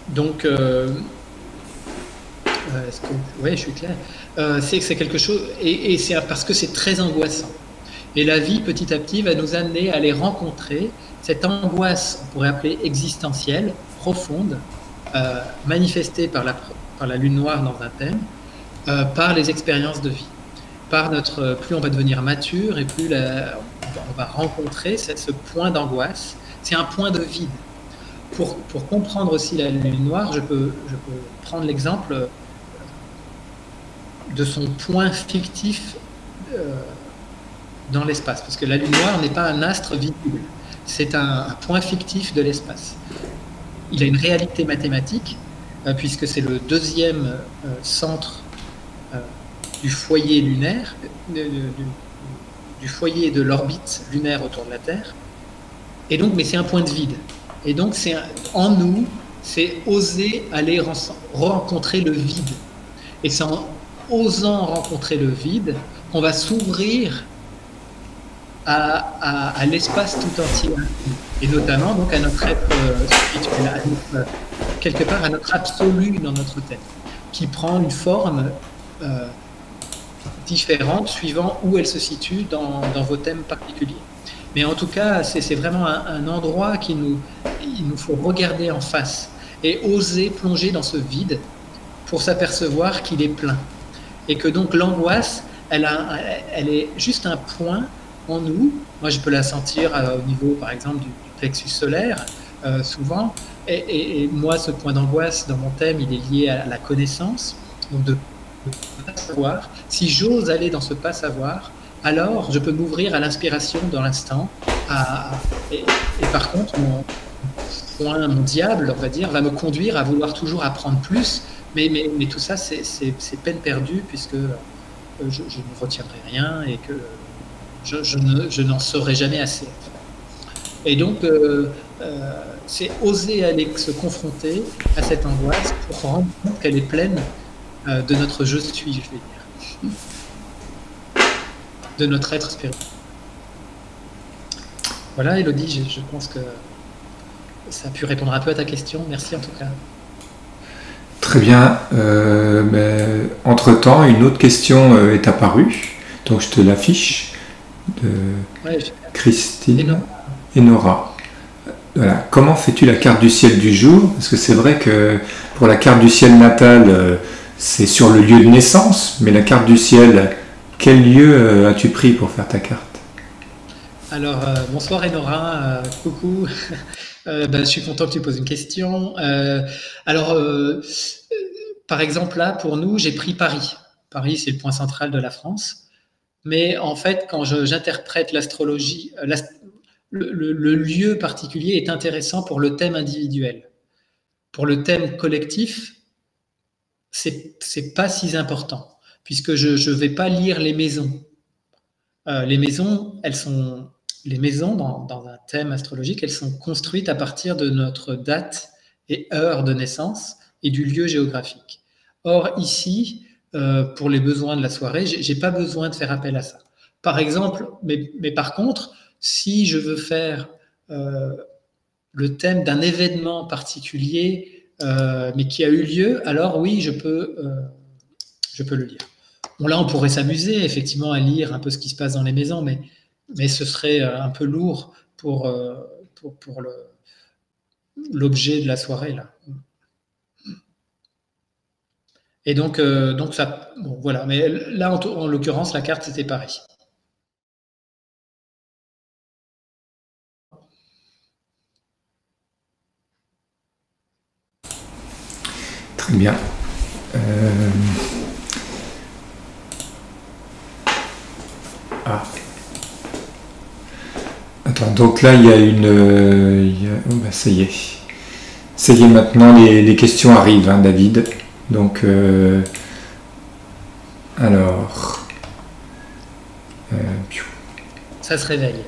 S1: Donc, oui, je suis clair. C'est quelque chose, et c'est parce que c'est très angoissant. Et la vie, petit à petit, va nous amener à les rencontrer. Cette angoisse, on pourrait appeler existentielle, profonde, manifestée par la lune noire dans un thème, par les expériences de vie. Plus on va devenir mature et plus on va rencontrer ce point d'angoisse. C'est un point de vide. Pour comprendre aussi la lune noire, je peux prendre l'exemple de son point fictif dans l'espace. Parce que la lune noire n'est pas un astre visible. C'est un point fictif de l'espace. Il a une réalité mathématique, puisque c'est le deuxième centre du foyer lunaire, du foyer de l'orbite lunaire autour de la Terre. Et donc, mais c'est un point de vide. Et donc, en nous, c'est oser aller rencontrer le vide. Et c'est en osant rencontrer le vide qu'on va s'ouvrir à l'espace tout entier, et notamment donc à notre être spirituel, quelque part à notre absolu dans notre tête, qui prend une forme différente suivant où elle se situe dans vos thèmes particuliers. Mais en tout cas, c'est vraiment un endroit il nous faut regarder en face et oser plonger dans ce vide pour s'apercevoir qu'il est plein. Et que donc l'angoisse, elle est juste un point en nous. Moi, je peux la sentir au niveau, par exemple, du plexus solaire, souvent. Et moi, ce point d'angoisse, dans mon thème, il est lié à la connaissance. Donc, de pas savoir, si j'ose aller dans ce pas savoir, alors je peux m'ouvrir à l'inspiration dans l'instant. Et par contre, mon diable, on va dire, va me conduire à vouloir toujours apprendre plus. Mais tout ça, c'est peine perdue puisque je ne retiendrai rien et que je n'en saurai jamais assez. Et donc, c'est oser aller se confronter à cette angoisse pour rendre compte qu'elle est pleine de notre je suis, je vais dire, de notre être spirituel. Voilà, Élodie, je pense que ça a pu répondre un peu à ta question. Merci en tout cas.
S2: Très bien. Entre-temps, une autre question est apparue, donc je te l'affiche, de Christine et Nora. Voilà. Comment fais-tu la carte du ciel du jour? Parce que c'est vrai que pour la carte du ciel natale, c'est sur le lieu de naissance, mais la carte du ciel, quel lieu as-tu pris pour faire ta carte?
S1: Alors, bonsoir Enora, coucou. Je suis content que tu poses une question. Par exemple, là, pour nous, j'ai pris Paris. Paris, c'est le point central de la France. Mais en fait, quand j'interprète l'astrologie, le lieu particulier est intéressant pour le thème individuel. Pour le thème collectif, c'est pas si important, puisque je vais pas lire les maisons. Les maisons, les maisons dans un thème astrologique, elles sont construites à partir de notre date et heure de naissance et du lieu géographique. Or, ici, pour les besoins de la soirée, j'ai pas besoin de faire appel à ça. Par exemple, mais par contre, si je veux faire le thème d'un événement particulier, mais qui a eu lieu, alors oui, je peux le lire. Bon, là, on pourrait s'amuser effectivement à lire un peu ce qui se passe dans les maisons, mais ce serait un peu lourd pour l'objet de la soirée là. Et donc ça, bon, voilà. Mais là, en l'occurrence, la carte c'était Paris.
S2: Très bien. Attends, donc là, il y a une... ça y est. Ça y est, maintenant, les questions arrivent, hein, David. Donc, alors...
S1: Ça se réveille.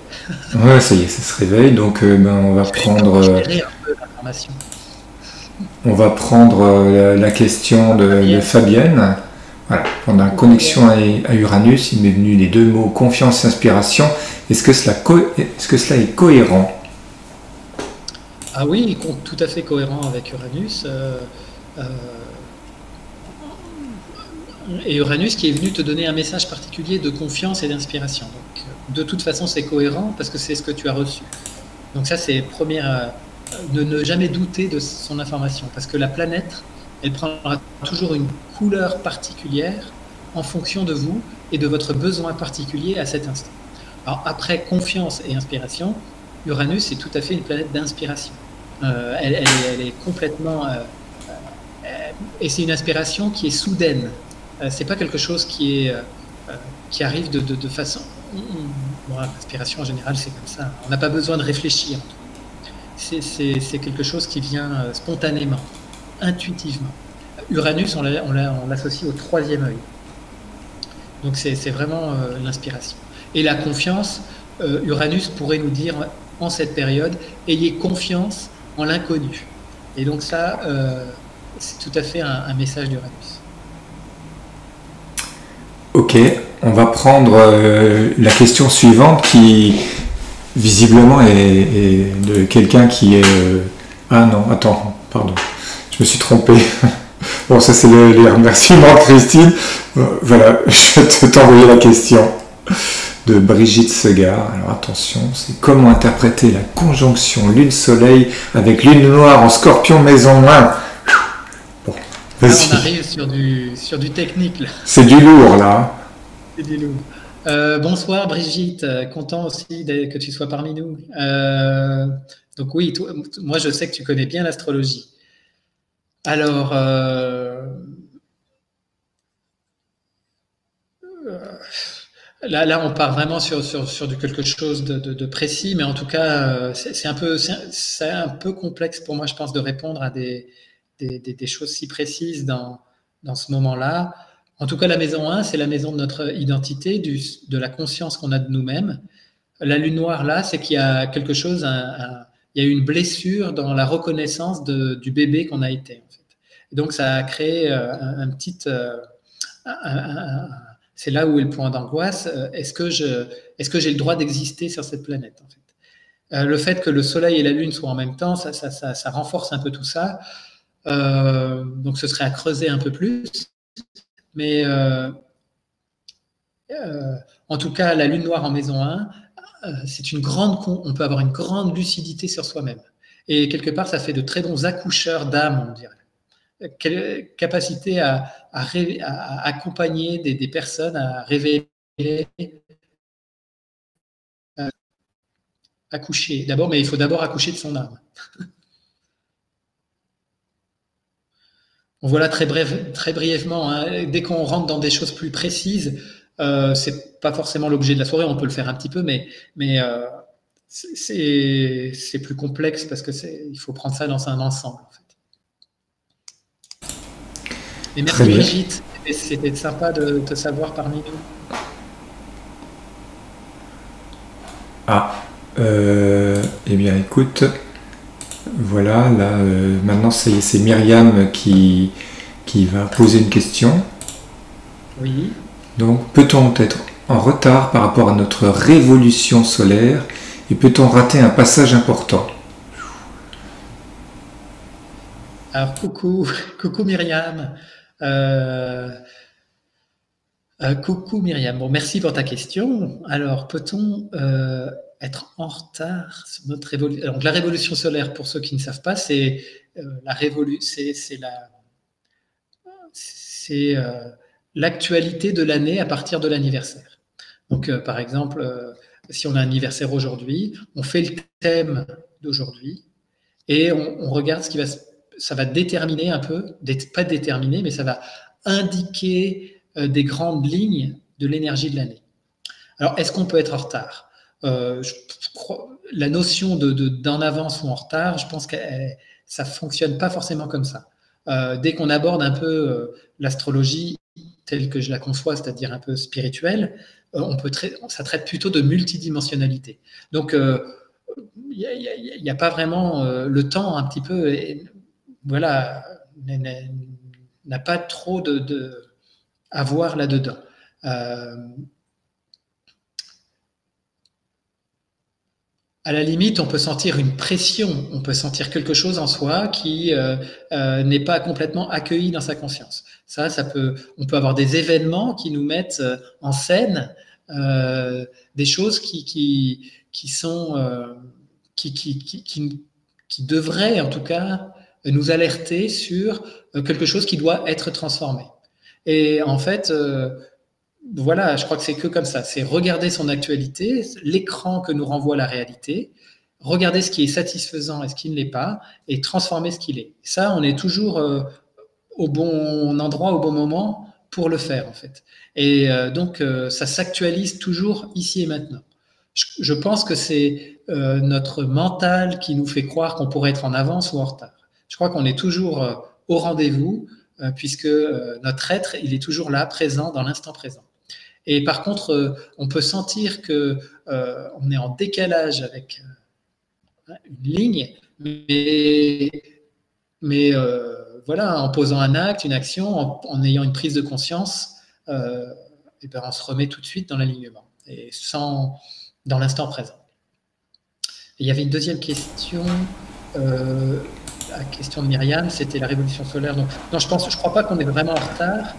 S2: Ouais, ça y est, ça se réveille. Donc, on va prendre... On va prendre la question de Fabienne. Voilà, pendant la connexion à Uranus, il m'est venu les deux mots confiance et inspiration. Est-ce que cela est cohérent?
S1: Ah oui, tout à fait cohérent avec Uranus. Et Uranus qui est venu te donner un message particulier de confiance et d'inspiration. Donc, de toute façon, c'est cohérent parce que c'est ce que tu as reçu. Donc ça, c'est première... ne jamais douter de son information parce que la planète, elle prendra toujours une couleur particulière en fonction de vous et de votre besoin particulier à cet instant. Alors après confiance et inspiration, Uranus est tout à fait une planète d'inspiration. Elle est complètement... et c'est une inspiration qui est soudaine. C'est pas quelque chose qui arrive de façon... Bon, l'inspiration en général, c'est comme ça. On n'a pas besoin de réfléchir. C'est quelque chose qui vient spontanément, intuitivement. Uranus, on l'associe au troisième œil. Donc c'est vraiment l'inspiration. Et la confiance, Uranus pourrait nous dire en cette période, ayez confiance en l'inconnu. Et donc ça, c'est tout à fait un message d'Uranus.
S2: Ok, on va prendre la question suivante qui visiblement est de quelqu'un qui est... Ah non, attends, pardon, je me suis trompé. Bon, ça c'est les remerciements de Christine. Voilà, je vais t'envoyer la question de Brigitte Segar. Alors attention, c'est comment interpréter la conjonction Lune-Soleil avec Lune Noire en Scorpion maison 1.
S1: Bon, là, on arrive sur du technique là.
S2: C'est du lourd là.
S1: C'est du lourd. Bonsoir Brigitte, content aussi que tu sois parmi nous. Donc oui, moi je sais que tu connais bien l'astrologie. Alors, Là, on part vraiment sur quelque chose de précis, mais en tout cas, c'est un peu complexe pour moi, je pense, de répondre à des choses si précises dans ce moment-là. En tout cas, la maison 1, c'est la maison de notre identité, de la conscience qu'on a de nous-mêmes. La lune noire, là, c'est qu'il y a quelque chose, il y a eu une blessure dans la reconnaissance du bébé qu'on a été, en fait. Et donc, ça a créé un petit... c'est là où est le point d'angoisse. Est-ce que j'ai le droit d'exister sur cette planète, en fait? Le fait que le soleil et la lune soient en même temps, ça renforce un peu tout ça. Donc, ce serait à creuser un peu plus. Mais en tout cas, la lune noire en maison 1, on peut avoir une grande lucidité sur soi-même. Et quelque part, ça fait de très bons accoucheurs d'âme, on dirait. Capacité à accompagner des personnes à révéler, accoucher. D'abord, mais il faut d'abord accoucher de son âme. Voilà très brièvement, hein, dès qu'on rentre dans des choses plus précises, c'est pas forcément l'objet de la soirée, on peut le faire un petit peu, mais c'est plus complexe parce que il faut prendre ça dans un ensemble, en fait. Et merci Brigitte, c'était sympa de te savoir parmi nous.
S2: Eh bien écoute, voilà, là maintenant c'est Myriam qui va poser une question.
S1: Oui.
S2: Donc, peut-on être en retard par rapport à notre révolution solaire et peut-on rater un passage important?
S1: Alors, coucou Myriam. Coucou Myriam. Bon, merci pour ta question. Alors, peut-on être en retard sur notre révolution? Donc, la révolution solaire, pour ceux qui ne savent pas, c'est l'actualité de l'année à partir de l'anniversaire. Donc, par exemple, si on a un anniversaire aujourd'hui, on fait le thème d'aujourd'hui et on regarde ce qui ça va déterminer un peu, pas déterminer, mais ça va indiquer des grandes lignes de l'énergie de l'année. Alors, est-ce qu'on peut être en retard? La notion d'en avance ou en retard, je pense que ça ne fonctionne pas forcément comme ça. Dès qu'on aborde un peu l'astrologie telle que je la conçois, c'est-à-dire un peu spirituelle, ça traite plutôt de multidimensionnalité. Donc, il n'y a pas vraiment le temps un petit peu, voilà, n'a pas trop à voir là-dedans. À la limite, on peut sentir une pression, on peut sentir quelque chose en soi qui n'est pas complètement accueilli dans sa conscience. On peut avoir des événements qui nous mettent en scène des choses qui devraient en tout cas nous alerter sur quelque chose qui doit être transformé. Et en fait, voilà, je crois que c'est que comme ça. C'est regarder son actualité, l'écran que nous renvoie la réalité, regarder ce qui est satisfaisant et ce qui ne l'est pas, et transformer ce qu'il est. Ça, on est toujours au bon endroit, au bon moment pour le faire, en fait. Et donc, ça s'actualise toujours ici et maintenant. Je pense que c'est notre mental qui nous fait croire qu'on pourrait être en avance ou en retard. Je crois qu'on est toujours au rendez-vous, puisque notre être, il est toujours là, présent, dans l'instant présent. Et par contre, on peut sentir qu'on est en décalage avec une ligne, mais voilà, en posant un acte, une action, en ayant une prise de conscience, et ben on se remet tout de suite dans l'alignement, et dans l'instant présent. Et il y avait une deuxième question, la question de Myriam, c'était la révolution solaire. Donc, non, je crois pas qu'on est vraiment en retard.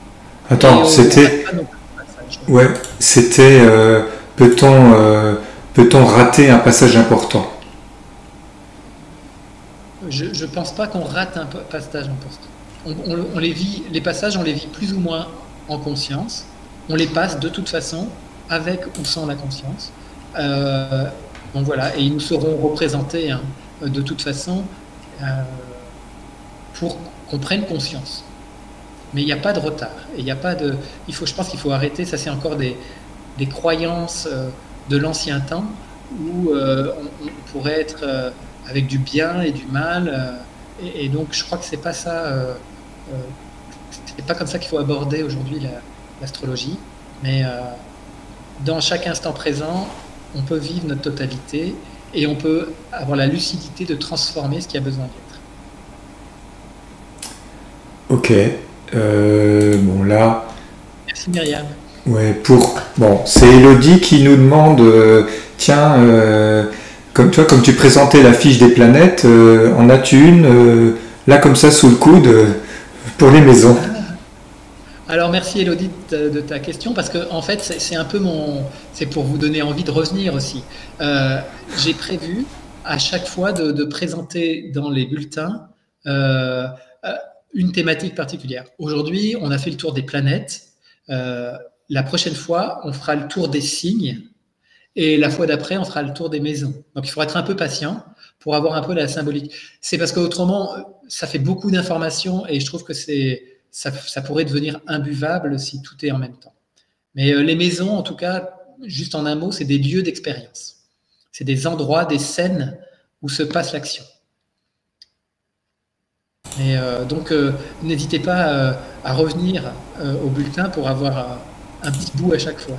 S2: Attends, c'était... Ouais, c'était peut-on rater un passage important?
S1: Je pense pas qu'on rate un passage important. On les vit, les passages, on les vit plus ou moins en conscience. On les passe de toute façon, avec ou sans la conscience. Donc voilà, et ils nous seront représentés de toute façon pour qu'on prenne conscience. Mais il n'y a pas de retard. Et il y a pas de. Je pense qu'il faut arrêter. Ça, c'est encore des croyances de l'ancien temps où on pourrait être avec du bien et du mal. Et donc, je crois que c'est pas ça. C'est pas comme ça qu'il faut aborder aujourd'hui l'astrologie. Mais dans chaque instant présent, on peut vivre notre totalité et on peut avoir la lucidité de transformer ce qui a besoin d'être.
S2: Ok. Bon, là.
S1: Merci Myriam.
S2: Ouais, bon, c'est Elodie qui nous demande, tiens, comme tu présentais la fiche des planètes, en as-tu une, là comme ça sous le coude, pour les maisons?
S1: Alors merci Elodie de ta question, parce que en fait c'est un peu c'est pour vous donner envie de revenir aussi. J'ai prévu à chaque fois de présenter dans les bulletins une thématique particulière. Aujourd'hui, on a fait le tour des planètes. La prochaine fois, on fera le tour des signes. Et la fois d'après, on fera le tour des maisons. Donc, il faut être un peu patient pour avoir un peu la symbolique. C'est parce qu'autrement, ça fait beaucoup d'informations et je trouve que ça pourrait devenir imbuvable si tout est en même temps. Mais les maisons, en tout cas, juste en un mot, c'est des lieux d'expérience. C'est des endroits, des scènes où se passe l'action. Et donc, n'hésitez pas à revenir au bulletin pour avoir un petit bout à chaque fois.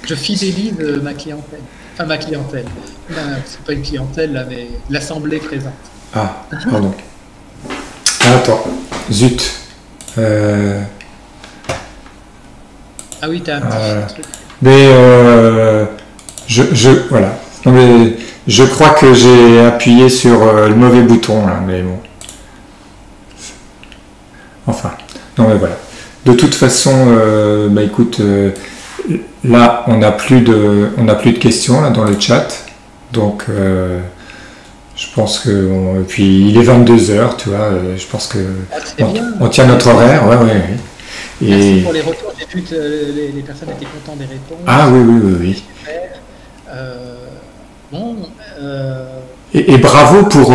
S1: Je fidélise ma clientèle. Enfin, ma clientèle. C'est pas une clientèle, là, mais l'assemblée présente.
S2: Ah, pardon. Attends, zut.
S1: Ah oui, t'as un petit truc.
S2: Mais voilà. Non, mais je crois que j'ai appuyé sur le mauvais bouton, là, mais bon. Enfin, non mais voilà. De toute façon, bah écoute, là on n'a plus de questions là dans le chat, donc je pense que puis il est 22h, tu vois, je pense que on tient notre horaire, ouais.
S1: Et merci pour les retours. J'ai vu que les personnes étaient contentes des réponses.
S2: Ah oui. Et bravo pour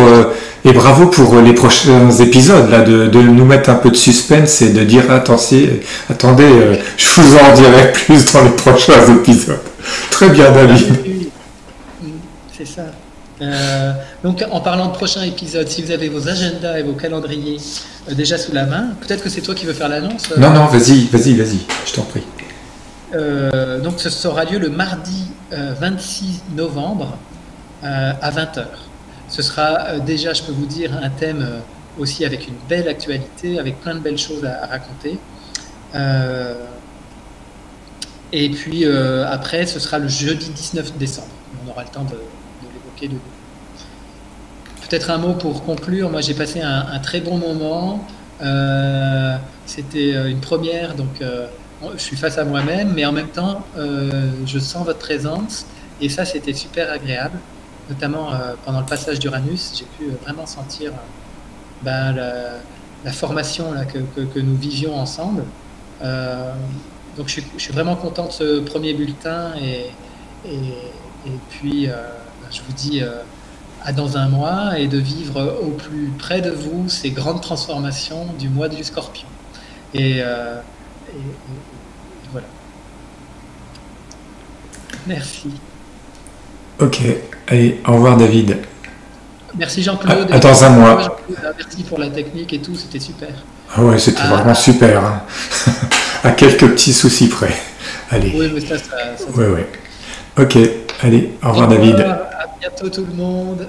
S2: les prochains épisodes, là, de nous mettre un peu de suspense et de dire attendez, je vous en dirai plus dans les prochains épisodes. Très bien, David.
S1: Oui. C'est ça. Donc, en parlant de prochains épisodes, si vous avez vos agendas et vos calendriers déjà sous la main, peut-être que c'est toi qui veux faire l'annonce.
S2: Non, vas-y, je t'en prie.
S1: Donc, ça aura lieu le mardi 26 novembre à 20h. Ce sera déjà, je peux vous dire, un thème aussi avec une belle actualité, avec plein de belles choses à raconter. Et puis après, ce sera le jeudi 19 décembre. On aura le temps de l'évoquer de nouveau. Peut-être un mot pour conclure. Moi, j'ai passé un très bon moment. C'était une première, donc je suis face à moi-même, mais en même temps, je sens votre présence. Et ça, c'était super agréable. Notamment pendant le passage d'Uranus, j'ai pu vraiment sentir la formation là, que nous vivions ensemble. Donc je suis vraiment content de ce premier bulletin et puis je vous dis à dans un mois et de vivre au plus près de vous ces grandes transformations du mois du Scorpion. Et voilà. Merci.
S2: Ok, allez, au revoir David.
S1: Merci Jean-Claude.
S2: À dans un mois.
S1: Merci pour la technique et tout, c'était super.
S2: Ah ouais, c'était vraiment super. Hein. À quelques petits soucis près. Allez.
S1: Oui, mais ça
S2: ouais. Ok, allez, au revoir David.
S1: À bientôt tout le monde.